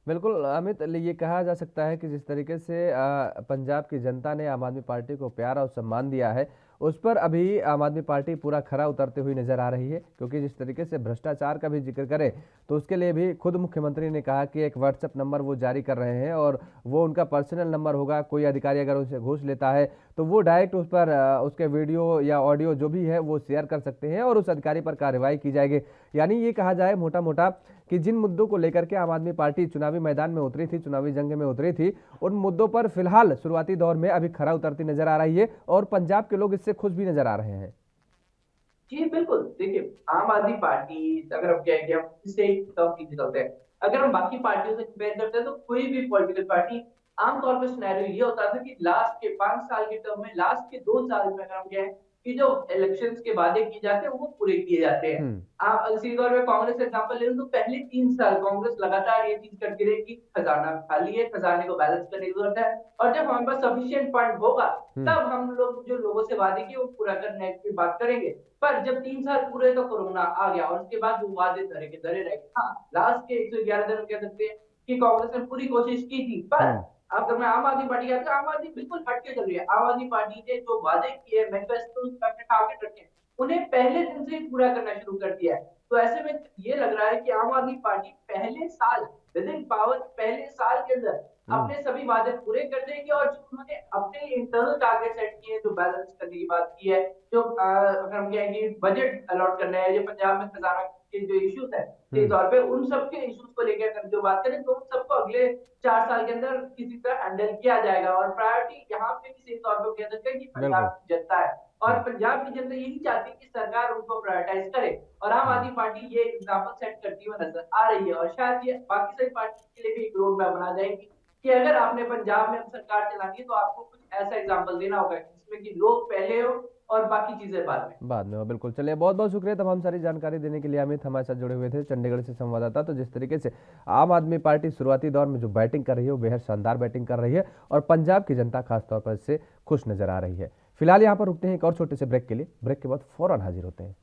बिल्कुल अमित, ये कहा जा सकता है कि जिस तरीके से पंजाब की जनता ने आम आदमी पार्टी को प्यार और सम्मान दिया है, उस पर अभी आम आदमी पार्टी पूरा खरा उतरते हुई नजर आ रही है, क्योंकि जिस तरीके से भ्रष्टाचार का भी जिक्र करें तो उसके लिए भी खुद मुख्यमंत्री ने कहा कि एक व्हाट्सएप नंबर वो जारी कर रहे हैं, और वो उनका पर्सनल नंबर होगा। कोई अधिकारी अगर उनसे घूस लेता है तो वो डायरेक्ट उस पर उसके वीडियो या ऑडियो जो भी है वो शेयर कर सकते हैं, और उस अधिकारी पर कार्रवाई की जाएगी। यानी ये कहा जाए मोटा मोटा कि जिन मुद्दों को लेकर के आम आदमी पार्टी चुनावी मैदान में उतरी थी, चुनावी जंग में उतरी थी, उन मुद्दों पर फिलहाल शुरुआती दौर में अभी खरा उतरती नजर आ रही है, और पंजाब के लोग इससे खुश भी नजर आ रहे हैं। जी बिल्कुल, देखिए आम आदमी पार्टी, अगर हम कहेंगे हम इससे एक टर्म की निकलते हैं, अगर हम बाकी पार्टियों से कंपेयर करते हैं तो कोई भी पॉलिटिकल पार्टी, आमतौर पर सिनेरियो ये होता था कि लास्ट के 5 साल के टर्म में, लास्ट के 2 साल में अगर हम कहें कि जो इलेक्शंस के वादे किए जाते हैं वो पूरे किए जाते हैं। आप सीधे तौर पे कांग्रेस का एग्जांपल ले लो तो पहले 3 साल कांग्रेस लगातार ये चीज करती रही कि खजाना खाली है, खजाने को बैलेंस करने की जरूरत है, और जब हमारे पास सफिशिएंट फंड होगा तब हम लोग जो लोगों से वादे किए वो पूरा करने की बात करेंगे। पर जब 3 साल पूरे तो कोरोना आ गया, और उसके बाद वो वादे धरे के धरे रह गए। हाँ, लास्ट के 111 दिन कह सकते हैं कि कांग्रेस ने पूरी कोशिश की थी, पर अब जब मैं आम आदमी पार्टी की बात करूं, आम आदमी बिल्कुल हटके चल रही है। आम आदमी पार्टी ने जो वादे किए, मैनिफेस्टो अपने टारगेट रखे, उन्हें पहले दिन से ही पूरा करना शुरू कर दिया है। तो ऐसे में ये लग रहा है कि आम आदमी पार्टी पहले साल, विद इन पावर, पहले साल के अंदर अपने सभी वादे पूरे कर देंगे, और जो उन्होंने अपने इंटरनल टारगेट सेट किए, जो बैलेंस करने की बात की है, जो अगर हम कहेंगे बजट अलॉट करना है, जो पंजाब में खजाना के जो इश्यूज है, के तौर पे उन सब के इश्यूज को लेकर जो बात करें तो उन सबको अगले 4 साल के अंदर किसी तरह हैंडल किया जाएगा। और प्रायोरिटी यहाँ पे किसी तौर पर कह सकते हैं कि पंजाब की जनता है, और पंजाब की जनता यही चाहती है कि सरकार उनको प्रायोरिटाइज करे, और आम आदमी पार्टी ये एग्जाम्पल सेट करती हुई नजर आ रही है, और शायद ये बाकी सारी पार्टी के लिए भी एक रोड मैप बना जाएगी कि अगर आपने पंजाब में सरकार चलानी है तो आपको कुछ ऐसा एग्जाम्पल देना होगा जिसमें कि लोग पहले हो और बाकी चीजें बाद में हो। बिल्कुल, चलिए बहुत बहुत शुक्रिया तमाम सारी जानकारी देने के लिए। अमित हमारे साथ जुड़े हुए थे चंडीगढ़ से संवाददाता। तो जिस तरीके से आम आदमी पार्टी शुरुआती दौर में जो बैटिंग कर रही है वो बेहद शानदार बैटिंग कर रही है, और पंजाब की जनता खासतौर पर इससे खुश नजर आ रही है। फिलहाल यहाँ पर रुकते हैं एक और छोटे से ब्रेक के लिए, ब्रेक के बाद फौरन हाजिर होते हैं।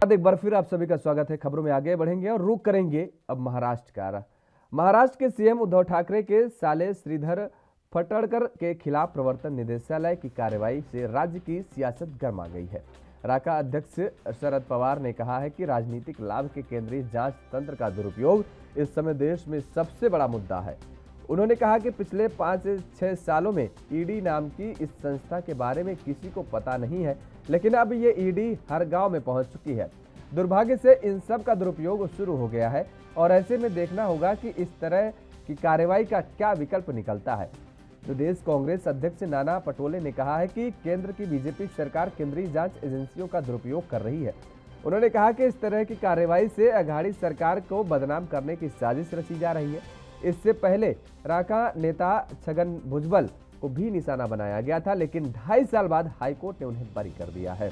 एक बार फिर आप सभी का स्वागत है। खबरों में आगे बढ़ेंगे और रुक करेंगे अब महाराष्ट्र का। महाराष्ट्र के सीएम उद्धव ठाकरे के साले श्रीधर फटड़कर के खिलाफ प्रवर्तन निदेशालय की कार्रवाई से राज्य की सियासत गर्मा गई है। राका अध्यक्ष शरद पवार ने कहा है कि राजनीतिक लाभ के केंद्रीय जांच तंत्र का दुरुपयोग इस समय देश में सबसे बड़ा मुद्दा है। उन्होंने कहा कि पिछले 5 से 6 सालों में ईडी नाम की इस संस्था के बारे में किसी को पता नहीं है, लेकिन अब ये ईडी हर गांव में पहुंच चुकी है। दुर्भाग्य से इन सब का दुरुपयोग शुरू हो गया है और ऐसे में देखना होगा कि इस तरह की कार्रवाई का क्या विकल्प निकलता है। प्रदेश कांग्रेस अध्यक्ष नाना पटोले ने कहा है कि केंद्र की बीजेपी सरकार केंद्रीय जांच एजेंसियों का दुरुपयोग कर रही है। उन्होंने कहा कि इस तरह की कार्रवाई से अघाड़ी सरकार को बदनाम करने की साजिश रची जा रही है। इससे पहले राका नेता छगन भुजबल को भी निशाना बनाया गया था, लेकिन 2.5 साल बाद हाईकोर्ट ने उन्हें बरी कर दिया है।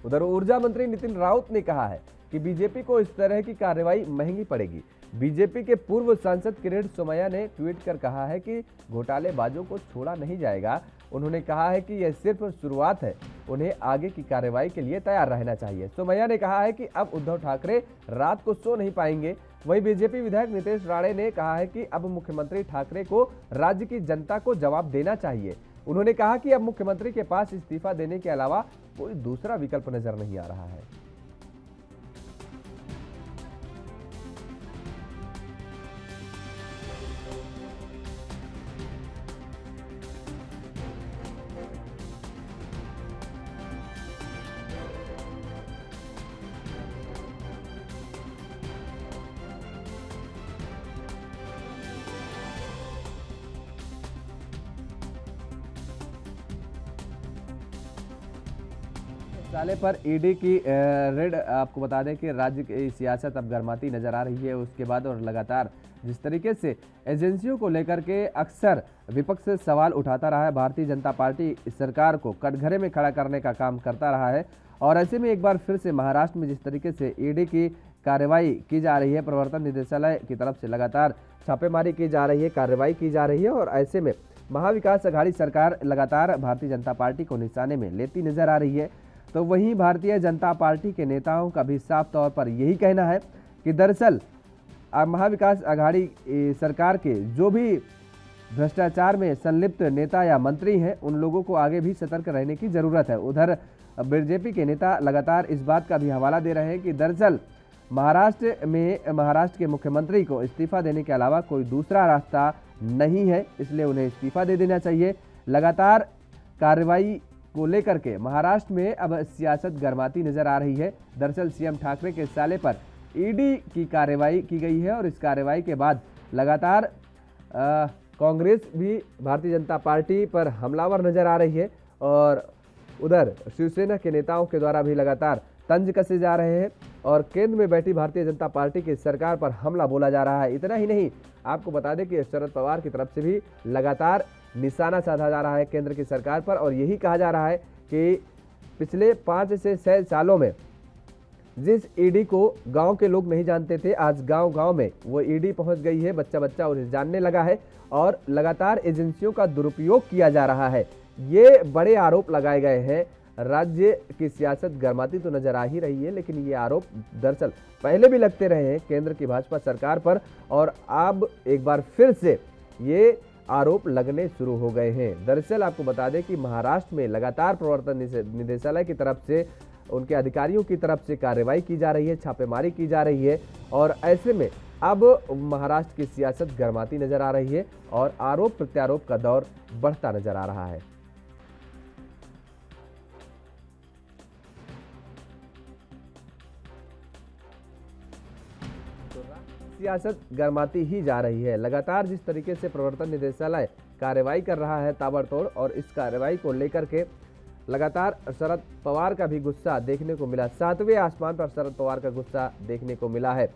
उधर ऊर्जा मंत्री नितिन राउत ने कहा है कि बीजेपी को इस तरह की कार्रवाई महंगी पड़ेगी। बीजेपी के पूर्व सांसद किरीट सोमैया ने ट्वीट कर कहा है कि घोटालेबाजों को छोड़ा नहीं जाएगा। उन्होंने कहा है कि यह सिर्फ शुरुआत है, उन्हें आगे की कार्रवाई के लिए तैयार रहना चाहिए। सोमैया ने कहा है कि अब उद्धव ठाकरे रात को सो नहीं पाएंगे। वहीं बीजेपी विधायक नितेश राणे ने कहा है कि अब मुख्यमंत्री ठाकरे को राज्य की जनता को जवाब देना चाहिए। उन्होंने कहा कि अब मुख्यमंत्री के पास इस्तीफा देने के अलावा कोई दूसरा विकल्प नजर नहीं आ रहा है। साले पर ईडी की रेड, आपको बता दें कि राज्य की सियासत अब गर्माती नजर आ रही है। उसके बाद और लगातार जिस तरीके से एजेंसियों को लेकर के अक्सर विपक्ष से सवाल उठाता रहा है, भारतीय जनता पार्टी इस सरकार को कटघरे में खड़ा करने का काम करता रहा है। और ऐसे में एक बार फिर से महाराष्ट्र में जिस तरीके से ईडी की कार्रवाई की जा रही है, प्रवर्तन निदेशालय की तरफ से लगातार छापेमारी की जा रही है, कार्रवाई की जा रही है, और ऐसे में महाविकास अघाड़ी सरकार लगातार भारतीय जनता पार्टी को निशाने में लेती नजर आ रही है। तो वहीं भारतीय जनता पार्टी के नेताओं का भी साफ तौर पर यही कहना है कि दरअसल महाविकास अघाड़ी सरकार के जो भी भ्रष्टाचार में संलिप्त नेता या मंत्री हैं, उन लोगों को आगे भी सतर्क रहने की जरूरत है। उधर बीजेपी के नेता लगातार इस बात का भी हवाला दे रहे हैं कि दरअसल महाराष्ट्र के मुख्यमंत्री को इस्तीफा देने के अलावा कोई दूसरा रास्ता नहीं है, इसलिए उन्हें इस्तीफा दे देना चाहिए। लगातार कार्रवाई को लेकर के महाराष्ट्र में अब सियासत गर्माती नजर आ रही है। दरअसल सीएम ठाकरे के साले पर ईडी की कार्रवाई की गई है और इस कार्रवाई के बाद लगातार कांग्रेस भी भारतीय जनता पार्टी पर हमलावर नजर आ रही है और उधर शिवसेना के नेताओं के द्वारा भी लगातार तंज कसे जा रहे हैं और केंद्र में बैठी भारतीय जनता पार्टी की सरकार पर हमला बोला जा रहा है। इतना ही नहीं, आपको बता दें कि शरद पवार की तरफ से भी लगातार निशाना साधा जा रहा है केंद्र की सरकार पर और यही कहा जा रहा है कि पिछले 5 से 6 सालों में जिस ईडी को गांव के लोग नहीं जानते थे, आज गांव-गांव में वो ईडी पहुंच गई है, बच्चा उसे जानने लगा है और लगातार एजेंसियों का दुरुपयोग किया जा रहा है। ये बड़े आरोप लगाए गए हैं। राज्य की सियासत गर्माती तो नजर आ ही रही है, लेकिन ये आरोप दरअसल पहले भी लगते रहे हैं केंद्र की भाजपा सरकार पर और अब एक बार फिर से ये आरोप लगने शुरू हो गए हैं। दरअसल आपको बता दें कि महाराष्ट्र में लगातार प्रवर्तन निदेशालय की तरफ से, उनके अधिकारियों की तरफ से कार्रवाई की जा रही है, छापेमारी की जा रही है और ऐसे में अब महाराष्ट्र की सियासत गर्माती नजर आ रही है और आरोप प्रत्यारोप का दौर बढ़ता नजर आ रहा है। सियासत गर्माती ही जा रही है। लगातार जिस तरीके से प्रवर्तन निदेशालय कार्रवाई कर रहा है ताबड़तोड़ और इस कार्रवाई को लेकर के लगातार शरद पवार का भी गुस्सा देखने को मिला। 7वें आसमान पर शरद पवार का गुस्सा देखने को मिला है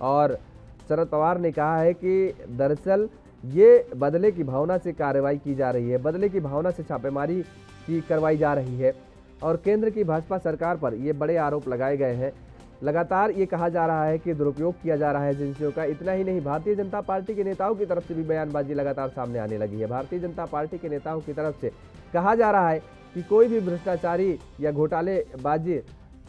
और शरद पवार ने कहा है कि दरअसल ये बदले की भावना से कार्रवाई की जा रही है, बदले की भावना से छापेमारी की करवाई जा रही है और केंद्र की भाजपा सरकार पर ये बड़े आरोप लगाए गए हैं। लगातार ये कहा जा रहा है कि दुरुपयोग किया जा रहा है एजेंसियों का। इतना ही नहीं, भारतीय जनता पार्टी के नेताओं की तरफ से भी बयानबाजी लगातार सामने आने लगी है। भारतीय जनता पार्टी के नेताओं की तरफ से कहा जा रहा है कि कोई भी भ्रष्टाचारी या घोटालेबाजी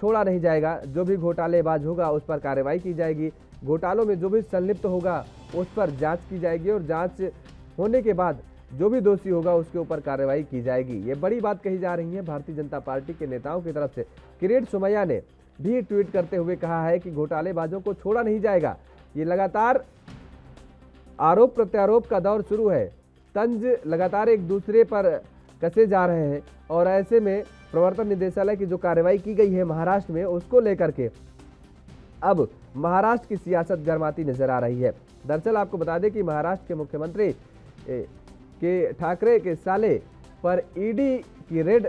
छोड़ा नहीं जाएगा। जो भी घोटालेबाज होगा उस पर कार्रवाई की जाएगी, घोटालों में जो भी संलिप्त होगा उस पर जांच की जाएगी और जांच होने के बाद जो भी दोषी होगा उसके ऊपर कार्रवाई की जाएगी। ये बड़ी बात कही जा रही है भारतीय जनता पार्टी के नेताओं की तरफ से। किरीट सोमैया ने भी ट्वीट करते हुए कहा है कि घोटालेबाजों को छोड़ा नहीं जाएगा। ये लगातार आरोप प्रत्यारोप का दौर शुरू है। तंज लगातार एक दूसरे पर कसे जा रहे हैं और ऐसे में प्रवर्तन निदेशालय की जो कार्रवाई की गई है महाराष्ट्र में, उसको लेकर के अब महाराष्ट्र की सियासत गर्माती नजर आ रही है। दरअसल आपको बता दें कि महाराष्ट्र के मुख्यमंत्री के ठाकरे के साले पर ईडी की रेड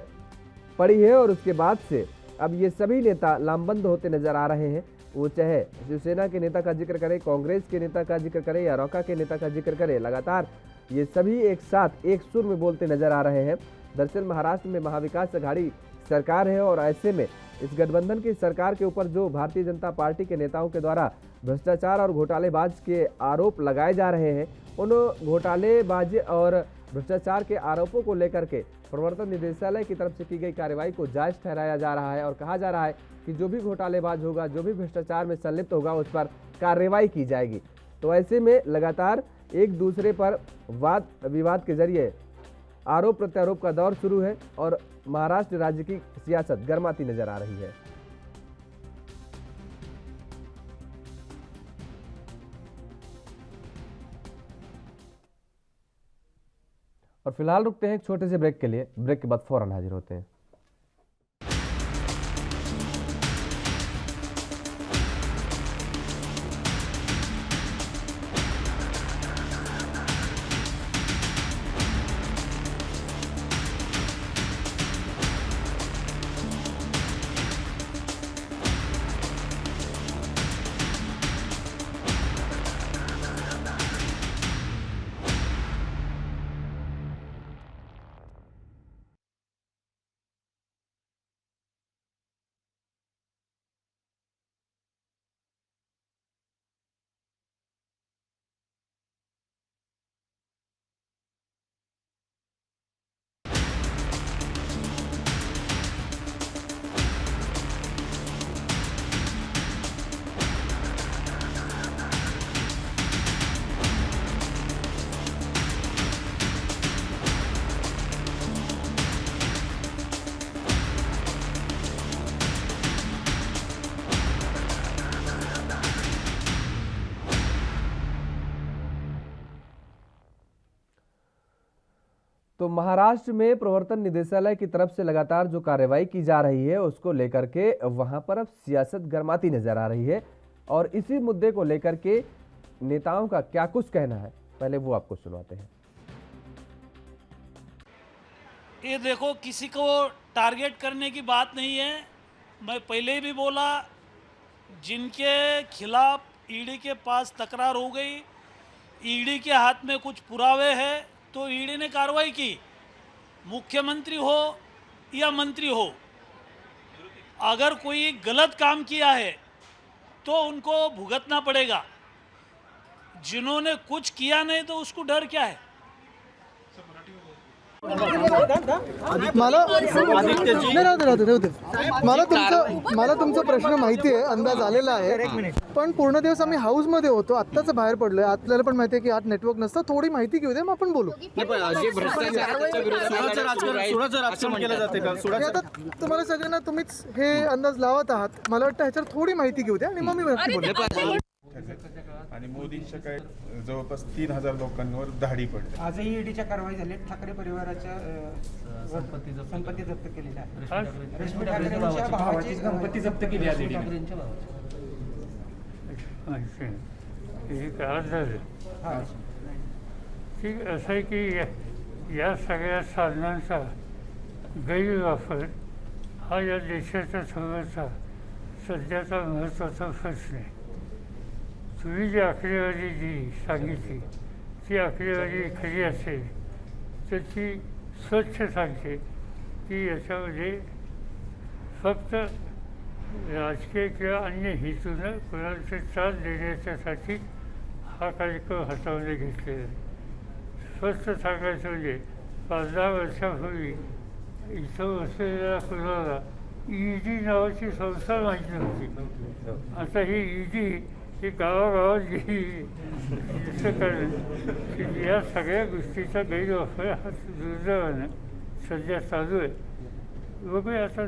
पड़ी है और उसके बाद से अब ये सभी नेता लामबंद होते नजर आ रहे हैं। वो चाहे शिवसेना के नेता का जिक्र करें, कांग्रेस के नेता का जिक्र करें या रॉका के नेता का जिक्र करें, लगातार ये सभी एक साथ एक सुर में बोलते नजर आ रहे हैं। दरअसल महाराष्ट्र में महाविकास अघाड़ी सरकार है और ऐसे में इस गठबंधन की सरकार के ऊपर जो भारतीय जनता पार्टी के नेताओं के द्वारा भ्रष्टाचार और घोटालेबाज के आरोप लगाए जा रहे हैं, उन घोटालेबाज और भ्रष्टाचार के आरोपों को लेकर के प्रवर्तन निदेशालय की तरफ से की गई कार्रवाई को जायज ठहराया जा रहा है और कहा जा रहा है कि जो भी घोटालेबाज होगा, जो भी भ्रष्टाचार में संलिप्त होगा, उस पर कार्रवाई की जाएगी। तो ऐसे में लगातार एक दूसरे पर वाद विवाद के जरिए आरोप प्रत्यारोप का दौर शुरू है और महाराष्ट्र राज्य की सियासत गर्माती नजर आ रही है। और फिलहाल रुकते हैं एक छोटे से ब्रेक के लिए। ब्रेक के बाद फौरन हाजिर होते हैं। तो महाराष्ट्र में प्रवर्तन निदेशालय की तरफ से लगातार जो कार्रवाई की जा रही है, उसको लेकर के वहां पर अब सियासत गर्माती नजर आ रही है और इसी मुद्दे को लेकर के नेताओं का क्या कुछ कहना है, पहले वो आपको सुनाते हैं। ये देखो, किसी को टारगेट करने की बात नहीं है। मैं पहले भी बोला, जिनके खिलाफ ईडी के पास तकरार हो गई, ईडी के हाथ में कुछ पुरावे हैं तो ईडी ने कार्रवाई की। मुख्यमंत्री हो या मंत्री हो, अगर कोई गलत काम किया है तो उनको भुगतना पड़ेगा। जिन्होंने कुछ किया नहीं तो उसको डर क्या है। मला तुमचा प्रश्न माहिती आहे, अंदाज आलेला आहे, पण पूर्ण दिवस आम्ही हाऊस मध्ये होतो, आत्ताच बाहेर पडलोय। आपल्याला पण माहिती आहे की आज नेटवर्क नसतं, थोडी माहिती घेऊ दे, मग आपण बोलू। आता तुम्हाला सगळ्यांना तुम्हीच हे अंदाज लावत आहात, मला वाटतं ह्याच्यावर थोडी माहिती घेऊ द्या आणि मग मी बोलू। आणि मोदींच्या काय जवळपास 3000 लोकांवर धाडी पडली। आजही ईडीच्या कारवाई झाली, ठाकरे परिवाराच्या संपत्ती जप्त केलेल्या आहे। रेशमी ठाकरेंच्या भावाची संपत्ती जप्त केली आहे ईडीने। हे काय झालं की असं आहे की या सगळ्या साधनांचा गैरवापर हा या देशाच्या समोरचा सध्याचा महत्त्वाचा प्रश्न आहे। तुम्ही जी आकडेवारी जी सांगितली ती आकडेवारी खरी असेल तर ती स्वच्छ सांगते की याच्यामध्ये फक्त राजकीय किंवा अन्य हेतूनं कोणाचे त्रास देण्याच्यासाठी हा कार्यक्रम हातामध्ये घेतलेला आहे। स्पष्ट सांगायचं म्हणजे 5-10 वर्षापूर्वी इथं बसलेल्या कुणाला ईडी नावाची संस्था माहिती नव्हती। आता ही ईडी ही गावागावात गेली कारण या सगळ्या गोष्टीचा गैरवापर हा दुर्दैवानं सध्या चालू आहे। बघूया आता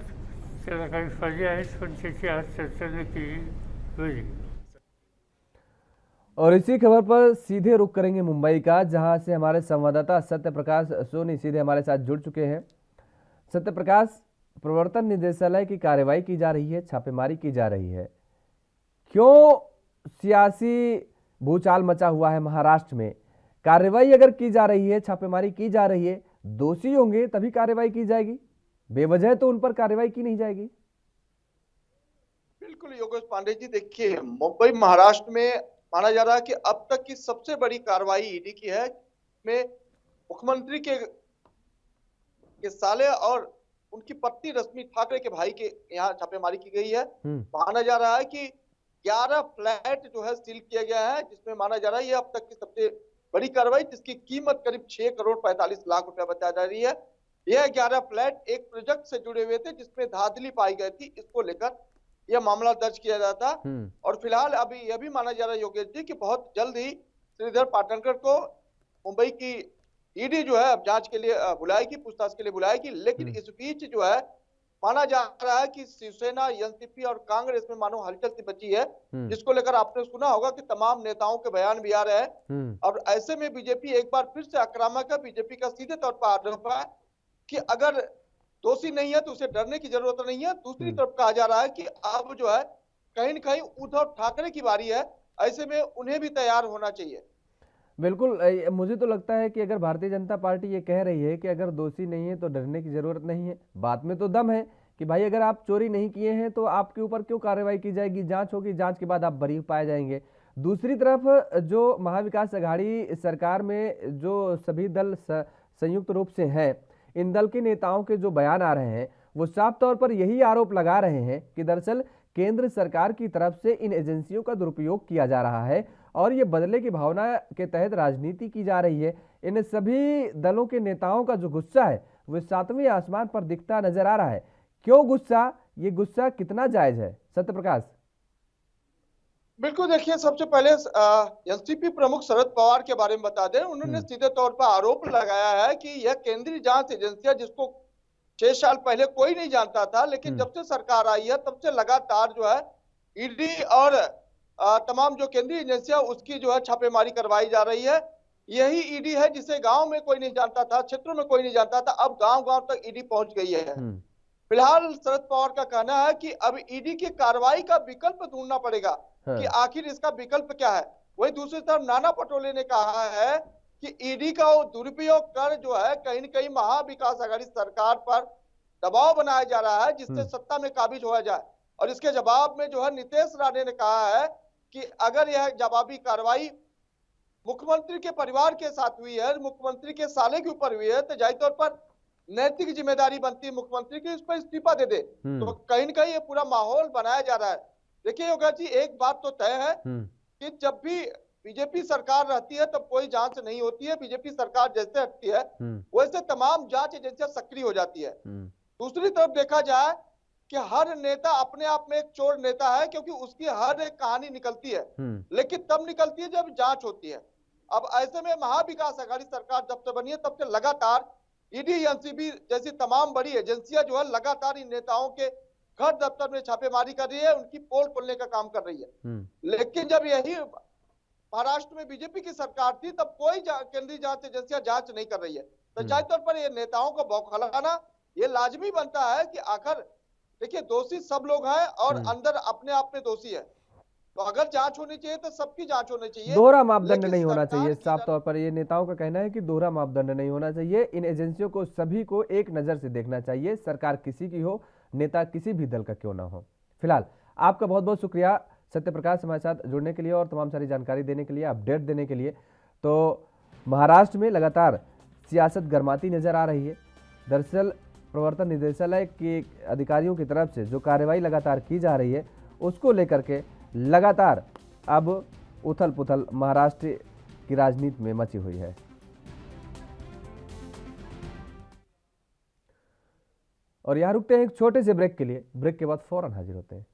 त्याला काही पर्याय आहेत, पण त्याची आज चर्चा न केली बरी। और इसी खबर पर सीधे रुख करेंगे मुंबई का, जहां से हमारे संवाददाता सत्य प्रकाश सोनी सीधे हमारे साथ जुड़ चुके हैं। सत्य प्रकाश, प्रवर्तन निदेशालय की कार्रवाई की जा रही है, छापेमारी की जा रही है, क्यों सियासी भूचाल मचा हुआ है महाराष्ट्र में? कार्रवाई अगर की जा रही है, छापेमारी की जा रही है, दोषी होंगे तभी कार्रवाई की जाएगी, बेवजह तो उन पर कार्रवाई की नहीं जाएगी। बिल्कुल योगेश पांडे जी, देखिए मुंबई महाराष्ट्र में माना जा रहा है कि अब तक की सबसे बड़ी कार्रवाई ईडी की है, में मुख्यमंत्री के साले और उनकी पत्नी रश्मि ठाकरे के भाई के यहाँ छापेमारी की गई है। माना जा रहा है कि 11 फ्लैट जो है सील किया गया है, जिसमें माना जा रहा है ये अब तक की सबसे बड़ी कार्रवाई, जिसकी कीमत करीब 6 करोड़ 45 लाख रुपया बताई जा रही है। यह 11 फ्लैट एक प्रोजेक्ट से जुड़े हुए थे जिसमें धांधली पाई गई थी, इसको लेकर यह मामला दर्ज किया जाता। और फिलहाल अभी यह भी माना जा रहा है योगेश जी कि बहुत जल्द ही श्रीधर पाटनकर को मुंबई की ईडी जो है अब जांच के लिए बुलाएगी, पूछताछ के लिए बुलाएगी। लेकिन इस बीच जो है माना जा रहा है कि शिवसेना, एनसीपी और कांग्रेस में मानो हलचल सी बची है, जिसको लेकर आपने सुना होगा कि तमाम नेताओं के बयान भी आ रहे हैं। और ऐसे में बीजेपी एक बार फिर से आक्रामक है। बीजेपी का सीधे तौर पर आरोप है कि अगर दोषी नहीं है तो उसे डरने की जरूरत नहीं है। दूसरी तरफ कहा जा रहा है कि अब जो है कहीं न कहीं उद्धव ठाकरे की बारी है, ऐसे में उन्हें भी तैयार होना चाहिए। बिल्कुल, मुझे तो लगता है कि अगर भारतीय जनता पार्टी ये कह रही है कि अगर दोषी नहीं है तो डरने की जरूरत नहीं है, बात में तो दम है कि भाई अगर आप चोरी नहीं किए हैं तो आपके ऊपर क्यों कार्रवाई की जाएगी, जांच होगी, जांच के बाद आप बरी पाए जाएंगे। दूसरी तरफ जो महाविकास आघाड़ी सरकार में जो सभी दल संयुक्त रूप से हैं, इन दल के नेताओं के जो बयान आ रहे हैं वो साफ तौर पर यही आरोप लगा रहे हैं कि दरअसल केंद्र सरकार की तरफ से इन एजेंसियों का दुरुपयोग किया जा रहा है और ये बदले की भावना के तहत राजनीति की जा रही है। इन सभी दलों के नेताओं का जो गुस्सा है वो 7वें आसमान पर दिखता नजर आ रहा है। क्यों गुस्सा, ये गुस्सा कितना जायज है? सत्य प्रकाश। बिल्कुल, देखिए सबसे पहले एनसीपी प्रमुख शरद पवार के बारे में बता दें। उन्होंने सीधे तौर पर आरोप लगाया है कि यह केंद्रीय जांच एजेंसी है जिसको 6 साल पहले कोई नहीं जानता था, लेकिन जब से सरकार आई है तब से लगातार जो है ईडी और तमाम जो केंद्रीय एजेंसियां उसकी जो है छापेमारी करवाई जा रही है। यही ईडी है जिसे गांव में कोई नहीं जानता था, क्षेत्रों में कोई नहीं जानता था, अब गांव-गांव तक ईडी पहुंच गई है। फिलहाल शरद पवार का कहना है कि अब ईडी की कार्रवाई का विकल्प ढूंढना पड़ेगा कि आखिर इसका विकल्प क्या है। वही दूसरी तरफ नाना पटोले ने कहा है कि ईडी का दुरुपयोग कर जो है कहीं न कहीं महाविकास आघाड़ी सरकार पर दबाव बनाया जा रहा है जिससे सत्ता में काबिज हो जाए। और इसके जवाब में जो है नीतीश राणे ने कहा है कि अगर यह जवाबी कार्रवाई मुख्यमंत्री के परिवार के साथ हुई है, मुख्यमंत्री के साले के ऊपर हुई है, तो जाहिर तौर पर नैतिक जिम्मेदारी बनती है मुख्यमंत्री की, इस पर इस्तीफा दे दे। तो कहीं न कहीं ये पूरा माहौल बनाया जा रहा है। देखिए योगा जी, एक बात तो तय है कि जब भी बीजेपी सरकार रहती है तब कोई जांच नहीं होती है। बीजेपी सरकार जैसे हटती है वैसे तमाम जांच एजेंसियां सक्रिय हो जाती है। दूसरी तरफ देखा जाए कि हर नेता अपने आप में एक चोर नेता है, क्योंकि उसकी हर एक कहानी निकलती है, लेकिन तब निकलती है जब जांच होती है। अब ऐसे में महाविकास आघाड़ी सरकार जब से बनी है तब से लगातार ईडी, एनसीबी जैसी तमाम बड़ी एजेंसियां जो है लगातार इन नेताओं के घर दफ्तर में छापेमारी कर रही है, उनकी पोल खोलने का काम कर रही है। लेकिन जब यही महाराष्ट्र में बीजेपी की सरकार थी तब कोई केंद्रीय जांच एजेंसियां जांच नहीं कर रही है। तो जाहिर तौर पर ये नेताओं को बौखलाना ये लाजमी बनता है कि आखिर देखिए दोषी सब लोग हैं और अंदर अपने आप में दोषी है, तो अगर जांच होनी चाहिए तो सबकी जांच होनी चाहिए, दोहरा मापदंड नहीं होना चाहिए। साफ तौर पर ये नेताओं का कहना है कि दोहरा मापदंड नहीं होना चाहिए। इन एजेंसियों को सभी को एक नजर से देखना चाहिए, सरकार किसी की हो, नेता किसी भी दल का क्यों ना हो। फिलहाल आपका बहुत बहुत शुक्रिया सत्य प्रकाश हमारे साथ जुड़ने के लिए और तमाम सारी जानकारी देने के लिए, अपडेट देने के लिए। तो महाराष्ट्र में लगातार सियासत गर्माती नजर आ रही है। दरअसल प्रवर्तन निदेशालय के अधिकारियों की तरफ से जो कार्रवाई लगातार की जा रही है उसको लेकर के लगातार अब उथल पुथल महाराष्ट्र की राजनीति में मची हुई है। और यहां रुकते हैं एक छोटे से ब्रेक के लिए। ब्रेक के बाद फौरन हाजिर होते हैं।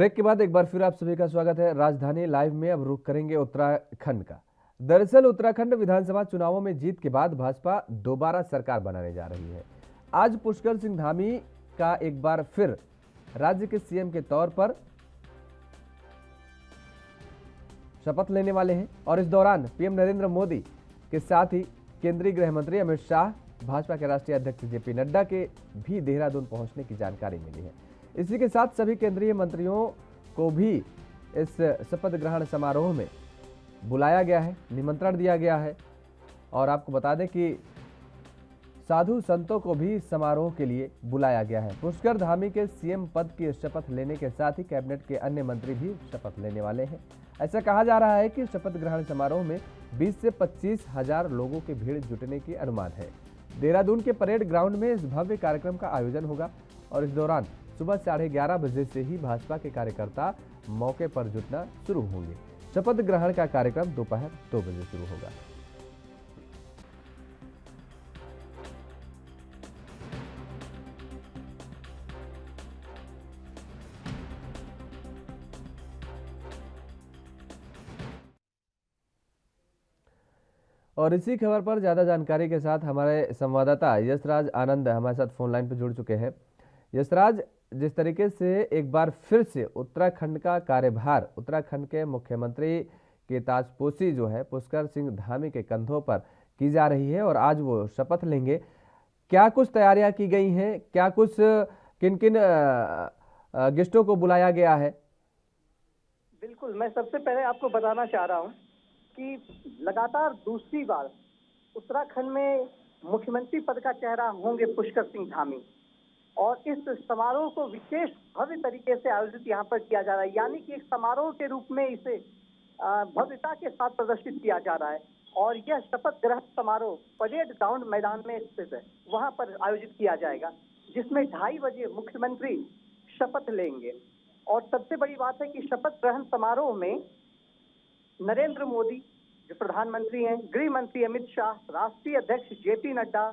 ब्रेक के बाद एक बार फिर आप सभी का स्वागत है राजधानी लाइव में। अब रुख करेंगे उत्तराखंड का। दरअसल उत्तराखंड विधानसभा चुनावों में जीत के बाद भाजपा दोबारा सरकार बनाने जा रही है। आज पुष्कर सिंह धामी का एक बार फिर राज्य के सीएम के तौर पर शपथ लेने वाले हैं और इस दौरान पीएम नरेंद्र मोदी के साथ ही केंद्रीय गृह मंत्री अमित शाह, भाजपा के राष्ट्रीय अध्यक्ष जेपी नड्डा के भी देहरादून पहुंचने की जानकारी मिली है। इसी के साथ सभी केंद्रीय मंत्रियों को भी इस शपथ ग्रहण समारोह में बुलाया गया है, निमंत्रण दिया गया है। और आपको बता दें कि साधु संतों को भी समारोह के लिए बुलाया गया है। पुष्कर धामी के सीएम पद की शपथ लेने के साथ ही कैबिनेट के अन्य मंत्री भी शपथ लेने वाले हैं। ऐसा कहा जा रहा है कि शपथ ग्रहण समारोह में 20 से 25 हजार लोगों की भीड़ जुटने की अनुमान है। देहरादून के परेड ग्राउंड में इस भव्य कार्यक्रम का आयोजन होगा और इस दौरान सुबह 11:30 बजे से ही भाजपा के कार्यकर्ता मौके पर जुटना शुरू होंगे। शपथ ग्रहण का कार्यक्रम दोपहर 2 बजे शुरू होगा। और इसी खबर पर ज्यादा जानकारी के साथ हमारे संवाददाता यशराज आनंद हमारे साथ फोन लाइन पर जुड़ चुके हैं। यशराज, जिस तरीके से एक बार फिर से उत्तराखंड का कार्यभार उत्तराखंड के मुख्यमंत्री की ताजपोशी जो है पुष्कर सिंह धामी के कंधों पर की जा रही है और आज वो शपथ लेंगे, क्या कुछ तैयारियां की गई हैं? क्या कुछ किन किन गेस्टों को बुलाया गया है? बिल्कुल, मैं सबसे पहले आपको बताना चाह रहा हूं कि लगातार दूसरी बार उत्तराखंड में मुख्यमंत्री पद का चेहरा होंगे पुष्कर सिंह धामी और इस समारोह को विशेष भव्य तरीके से आयोजित यहाँ पर किया जा रहा है। यानी कि एक समारोह के रूप में इसे भव्यता के साथ प्रदर्शित किया जा रहा है और यह शपथ ग्रहण समारोह परेड ग्राउंड मैदान में स्थित है, वहां पर आयोजित किया जाएगा, जिसमें 2:30 बजे मुख्यमंत्री शपथ लेंगे। और सबसे बड़ी बात है कि शपथ ग्रहण समारोह में नरेंद्र मोदी जो प्रधानमंत्री हैं, गृह मंत्री अमित शाह, राष्ट्रीय अध्यक्ष जेपी नड्डा,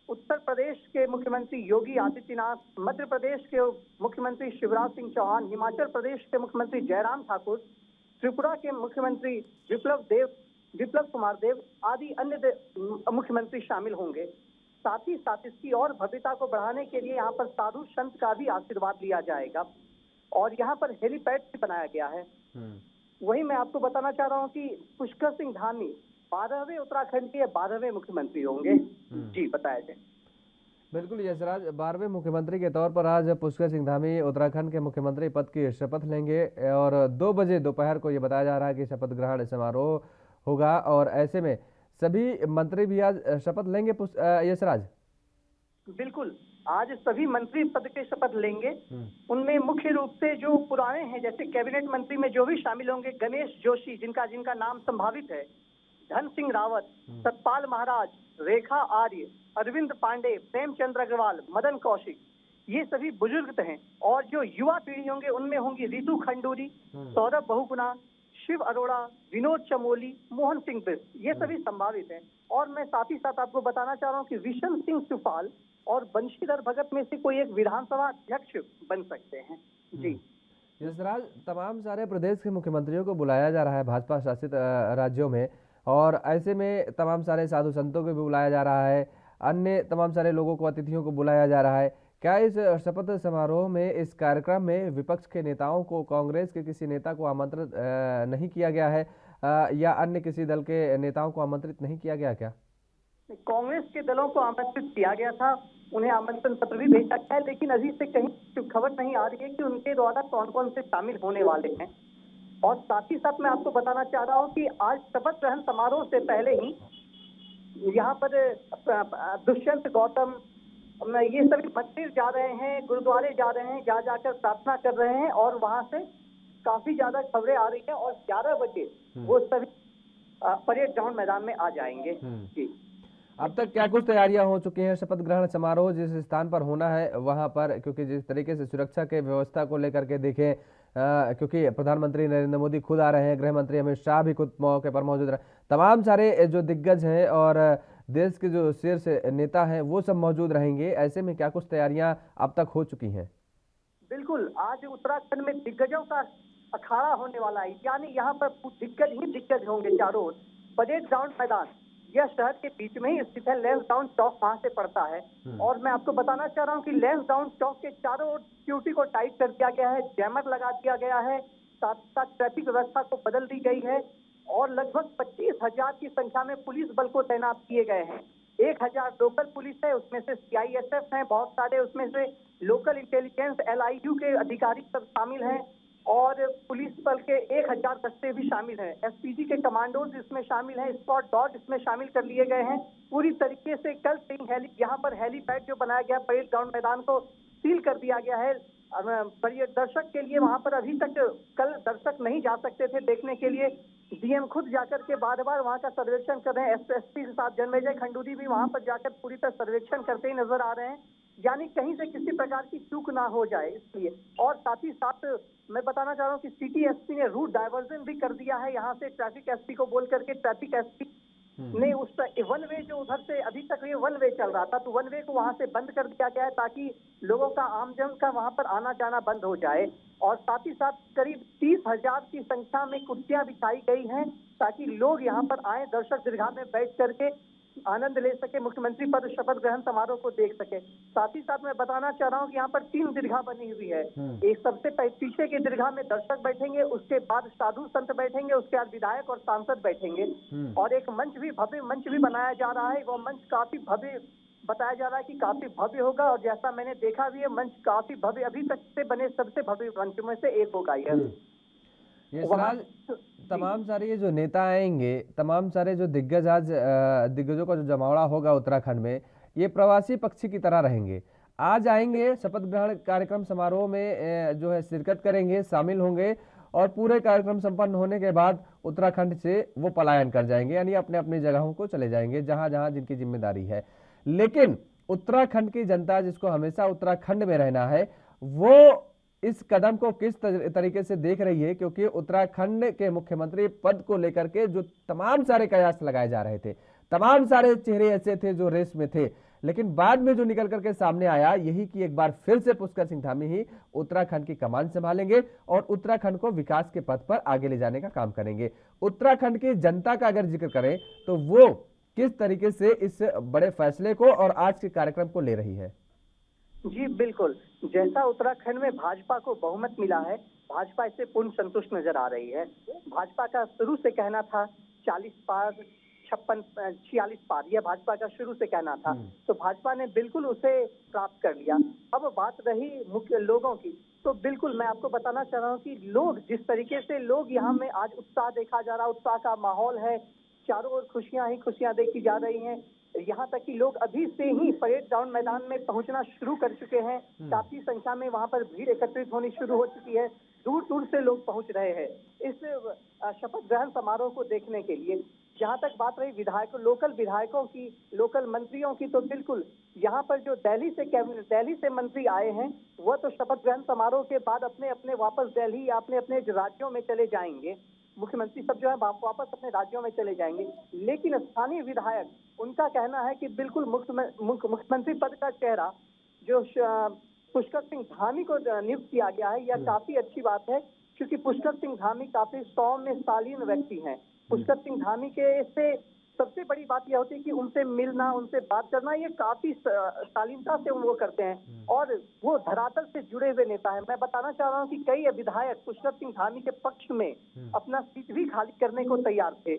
उत्तर प्रदेश के मुख्यमंत्री योगी आदित्यनाथ, मध्य प्रदेश के मुख्यमंत्री शिवराज सिंह चौहान, हिमाचल प्रदेश के मुख्यमंत्री जयराम ठाकुर, त्रिपुरा के मुख्यमंत्री विप्लव कुमार देव आदि अन्य मुख्यमंत्री शामिल होंगे। साथ ही साथ इसकी और भव्यता को बढ़ाने के लिए यहाँ पर साधु संत का भी आशीर्वाद लिया जाएगा और यहाँ पर हेलीपैड भी बनाया गया है। वही मैं आपको बताना चाह रहा हूँ कि पुष्कर सिंह धामी 12वें उत्तराखंड के 12वें मुख्यमंत्री होंगे। जी, बताया जाए। बिल्कुल यशराज, 12वें मुख्यमंत्री के तौर पर आज पुष्कर सिंह धामी उत्तराखंड के मुख्यमंत्री पद की शपथ लेंगे और 2 बजे दोपहर को ये बताया जा रहा है कि शपथ ग्रहण समारोह होगा और ऐसे में सभी मंत्री भी आज शपथ लेंगे। यशराज, बिल्कुल, आज सभी मंत्री पद के शपथ लेंगे। उनमें मुख्य रूप से जो पुराने हैं, जैसे कैबिनेट मंत्री में जो भी शामिल होंगे, गणेश जोशी जिनका नाम संभावित है, धन सिंह रावत, सतपाल महाराज, रेखा आर्य, अरविंद पांडे, प्रेमचंद्र अग्रवाल, मदन कौशिक, ये सभी बुजुर्ग हैं। और जो युवा पीढ़ी होंगे उनमें होंगी रितु खंडूरी, सौरभ बहुगुणा, शिव अरोड़ा, विनोद चमोली, मोहन सिंह बिष्ट, ये सभी संभावित हैं। और मैं साथ ही साथ आपको बताना चाह रहा हूँ कि विशन सिंह सुपाल और बंशीधर भगत में से कोई एक विधानसभा अध्यक्ष बन सकते हैं। जी यशराज, तमाम सारे प्रदेश के मुख्यमंत्रियों को बुलाया जा रहा है भाजपा शासित राज्यों में और ऐसे में तमाम सारे साधु संतों को भी बुलाया जा रहा है, अन्य तमाम सारे लोगों को, अतिथियों को बुलाया जा रहा है। क्या इस शपथ समारोह में, इस कार्यक्रम में विपक्ष के नेताओं को, कांग्रेस के किसी नेता को आमंत्रित नहीं किया गया है या अन्य किसी दल के नेताओं को आमंत्रित नहीं किया गया? क्या कांग्रेस के दलों को आमंत्रित किया गया था, उन्हें आमंत्रण पत्र भी भेजा गया है, लेकिन अभी से कहीं खबर नहीं आ रही है कि उनके द्वारा कौन कौन से शामिल होने वाले हैं। और साथ ही साथ मैं आपको बताना चाह रहा हूँ कि आज शपथ ग्रहण समारोह से पहले ही यहाँ पर दुष्यंत गौतम, ये सभी मंदिर जा रहे हैं, गुरुद्वारे जा रहे हैं, जा जाकर प्रार्थना कर रहे हैं और वहां से काफी ज्यादा खबरें आ रही हैं और 11 बजे वो सभी परेड ग्राउंड मैदान में आ जाएंगे। जी, अब तक क्या कुछ तैयारियां हो चुकी हैं? शपथ ग्रहण समारोह जिस स्थान पर होना है वहां पर, क्योंकि जिस तरीके से सुरक्षा के व्यवस्था को लेकर के देखें, क्योंकि प्रधानमंत्री नरेंद्र मोदी खुद आ रहे हैं, गृह मंत्री अमित शाह भी खुद मौके पर मौजूद रहे, तमाम सारे जो दिग्गज हैं और देश के जो शीर्ष नेता हैं वो सब मौजूद रहेंगे। ऐसे में क्या कुछ तैयारियां अब तक हो चुकी हैं? बिल्कुल आज उत्तराखंड में दिग्गजों का अखाड़ा होने वाला है, यानी यहाँ पर दिग्गज ही दिग्गज होंगे चारों ओर। परेड ग्राउंड मैदान यह शहर के बीच में ही स्थित है, लैंसडाउन चौक वहां से पड़ता है। और मैं आपको बताना चाह रहा हूँ कि लैंसडाउन चौक के चारों ओर सिक्योरिटी को टाइट कर दिया गया है, जैमर लगा दिया गया है, साथ साथ ट्रैफिक व्यवस्था को बदल दी गई है और लगभग 25,000 की संख्या में पुलिस बल को तैनात किए गए हैं। 1,000 लोकल पुलिस है, उसमें से CISF हैं बहुत सारे, उसमें से लोकल इंटेलिजेंस LIU के अधिकारी सब शामिल हैं और पुलिस बल के 1,000 दस्ते भी शामिल हैं। SPG के कमांडोज इसमें शामिल हैं, स्क्वाड डॉग इसमें शामिल कर लिए गए हैं। पूरी तरीके से कल से ही यहाँ पर हेलीपैड जो बनाया गया परेड ग्राउंड मैदान को सील कर दिया गया है। दर्शक के लिए वहां पर अभी तक कल दर्शक नहीं जा सकते थे देखने के लिए। DM खुद जाकर के बार बार वहां का सर्वेक्षण कर रहे हैं। SP के साथ जन्मेजय खंडूरी भी वहां पर जाकर पूरी तरह सर्वेक्षण करते ही नजर आ रहे हैं, यानी कहीं से किसी प्रकार की चूक ना हो जाए इसलिए। और साथ ही साथ मैं बताना चाह रहा हूँ कि सिटी SP ने रूट डाइवर्जन भी कर दिया है, यहाँ से ट्रैफिक SP को बोल करके ट्रैफिक SP ने उस वन वे जो उधर से अभी तक ये वन वे चल रहा था तो वन वे को वहां से बंद कर दिया गया है ताकि लोगों का आमजन का वहां पर आना जाना बंद हो जाए। और साथ ही साथ करीब 30,000 की संख्या में कुर्सियां बिछाई गई हैं ताकि लोग यहाँ पर आए, दर्शक दीर्घा में बैठ करके आनंद ले सके, मुख्यमंत्री पद शपथ ग्रहण समारोह को देख सके। साथ ही साथ मैं बताना चाह रहा हूँ कि यहाँ पर 3 दीर्घा बनी हुई है। एक सबसे पीछे के दीर्घा में दर्शक बैठेंगे, उसके बाद साधु संत बैठेंगे, उसके बाद विधायक और सांसद बैठेंगे और एक मंच भी भव्य मंच भी बनाया जा रहा है। वो मंच काफी भव्य बताया जा रहा है कि काफी भव्य होगा और जैसा मैंने देखा भी है मंच काफी भव्य, अभी तक से बने सबसे भव्य मंच में से एक होगा ये सराज तमाम सारे ये जो नेता आएंगे, तमाम सारे जो दिग्गज आज दिग्गजों का जो जमावड़ा होगा उत्तराखंड में, ये प्रवासी पक्षी की तरह रहेंगे। आज आएंगे, शपथ ग्रहण कार्यक्रम समारोह में जो है शिरकत करेंगे, शामिल होंगे और पूरे कार्यक्रम संपन्न होने के बाद उत्तराखंड से वो पलायन कर जाएंगे, यानी अपने अपनी जगहों को चले जाएंगे जहां जहां जिनकी जिम्मेदारी है। लेकिन उत्तराखंड की जनता जिसको हमेशा उत्तराखंड में रहना है, वो इस कदम को किस तरीके से देख रही है, क्योंकि उत्तराखंड के मुख्यमंत्री पद को लेकर के जो तमाम सारे कयास लगाए जा रहे थे, तमाम सारे चेहरे ऐसे थे जो रेस में थे, लेकिन बाद में जो निकल करके सामने आया यही कि एक बार फिर से पुष्कर सिंह धामी ही उत्तराखंड की कमान संभालेंगे और उत्तराखंड को विकास के पथ पर आगे ले जाने का काम करेंगे। उत्तराखंड की जनता का अगर जिक्र करें तो वो किस तरीके से इस बड़े फैसले को और आज के कार्यक्रम को ले रही है। जी बिल्कुल, जैसा उत्तराखंड में भाजपा को बहुमत मिला है, भाजपा इससे पूर्ण संतुष्ट नजर आ रही है। भाजपा का शुरू से कहना था 40 पार 46 पार, यह भाजपा का शुरू से कहना था, तो भाजपा ने बिल्कुल उसे प्राप्त कर लिया। अब बात रही मुख्य लोगों की, तो बिल्कुल मैं आपको बताना चाह रहा हूँ कि लोग जिस तरीके से लोग यहाँ में आज उत्साह देखा जा रहा, उत्साह का माहौल है, चारों ओर खुशियां ही खुशियां देखी जा रही हैं। यहाँ तक कि लोग अभी से ही परेड ग्राउंड मैदान में पहुंचना शुरू कर चुके हैं। काफी संख्या में वहां पर भीड़ एकत्रित होनी शुरू हो चुकी है, दूर दूर से लोग पहुंच रहे हैं इस शपथ ग्रहण समारोह को देखने के लिए। जहाँ तक बात रही विधायकों, लोकल विधायकों की, लोकल मंत्रियों की, तो बिल्कुल यहाँ पर जो दिल्ली से मंत्री आए हैं वह तो शपथ ग्रहण समारोह के बाद अपने अपने वापस दिल्ली या अपने अपने राज्यों में चले जाएंगे। मुख्यमंत्री सब जो है वापस अपने राज्यों में चले जाएंगे, लेकिन स्थानीय विधायक, उनका कहना है कि बिल्कुल मुख्यमंत्री पद का चेहरा जो पुष्कर सिंह धामी को नियुक्त किया गया है, यह काफी अच्छी बात है, क्योंकि पुष्कर सिंह धामी काफी सौम्य शालीन व्यक्ति हैं। पुष्कर सिंह धामी के से सबसे बड़ी बात यह होती है कि उनसे मिलना, उनसे बात करना, ये काफी शालीनता से वो करते हैं और वो धरातल से जुड़े हुए नेता है। मैं बताना चाह रहा हूँ कि कई विधायक पुष्कर सिंह धामी के पक्ष में अपना सीट भी खाली करने को तैयार थे,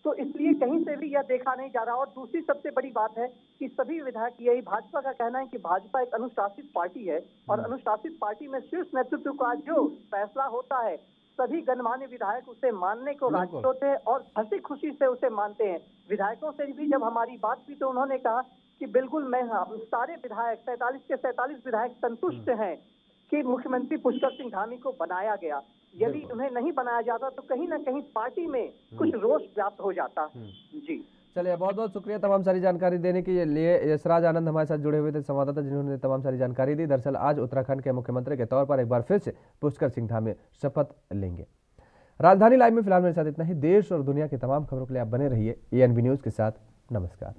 तो इसलिए कहीं से भी यह देखा नहीं जा रहा। और दूसरी सबसे बड़ी बात है कि सभी विधायक, यही भाजपा का कहना है कि भाजपा एक अनुशासित पार्टी है और अनुशासित पार्टी में शीर्ष नेतृत्व का जो फैसला होता है सभी गणमान्य विधायक उसे मानने को राजी होते हैं और हंसी खुशी से उसे मानते हैं। विधायकों से भी जब हमारी बात हुई तो उन्होंने कहा कि बिल्कुल मैं सारे विधायक 47 के 47 विधायक संतुष्ट हैं कि मुख्यमंत्री पुष्कर सिंह धामी को बनाया गया। यदि उन्हें नहीं बनाया जाता तो कहीं ना कहीं पार्टी में कुछ रोष व्याप्त हो जाता। जी चलिए, बहुत बहुत शुक्रिया तमाम सारी जानकारी देने के लिए। यशराज आनंद हमारे साथ जुड़े हुए थे, संवाददाता, जिन्होंने तमाम सारी जानकारी दी। दरअसल आज उत्तराखंड के मुख्यमंत्री के तौर पर एक बार फिर से पुष्कर सिंह धामी शपथ लेंगे। राजधानी लाइव में फिलहाल मेरे साथ इतना ही। देश और दुनिया की तमाम खबरों के लिए आप बने रहिए ANB न्यूज के साथ। नमस्कार।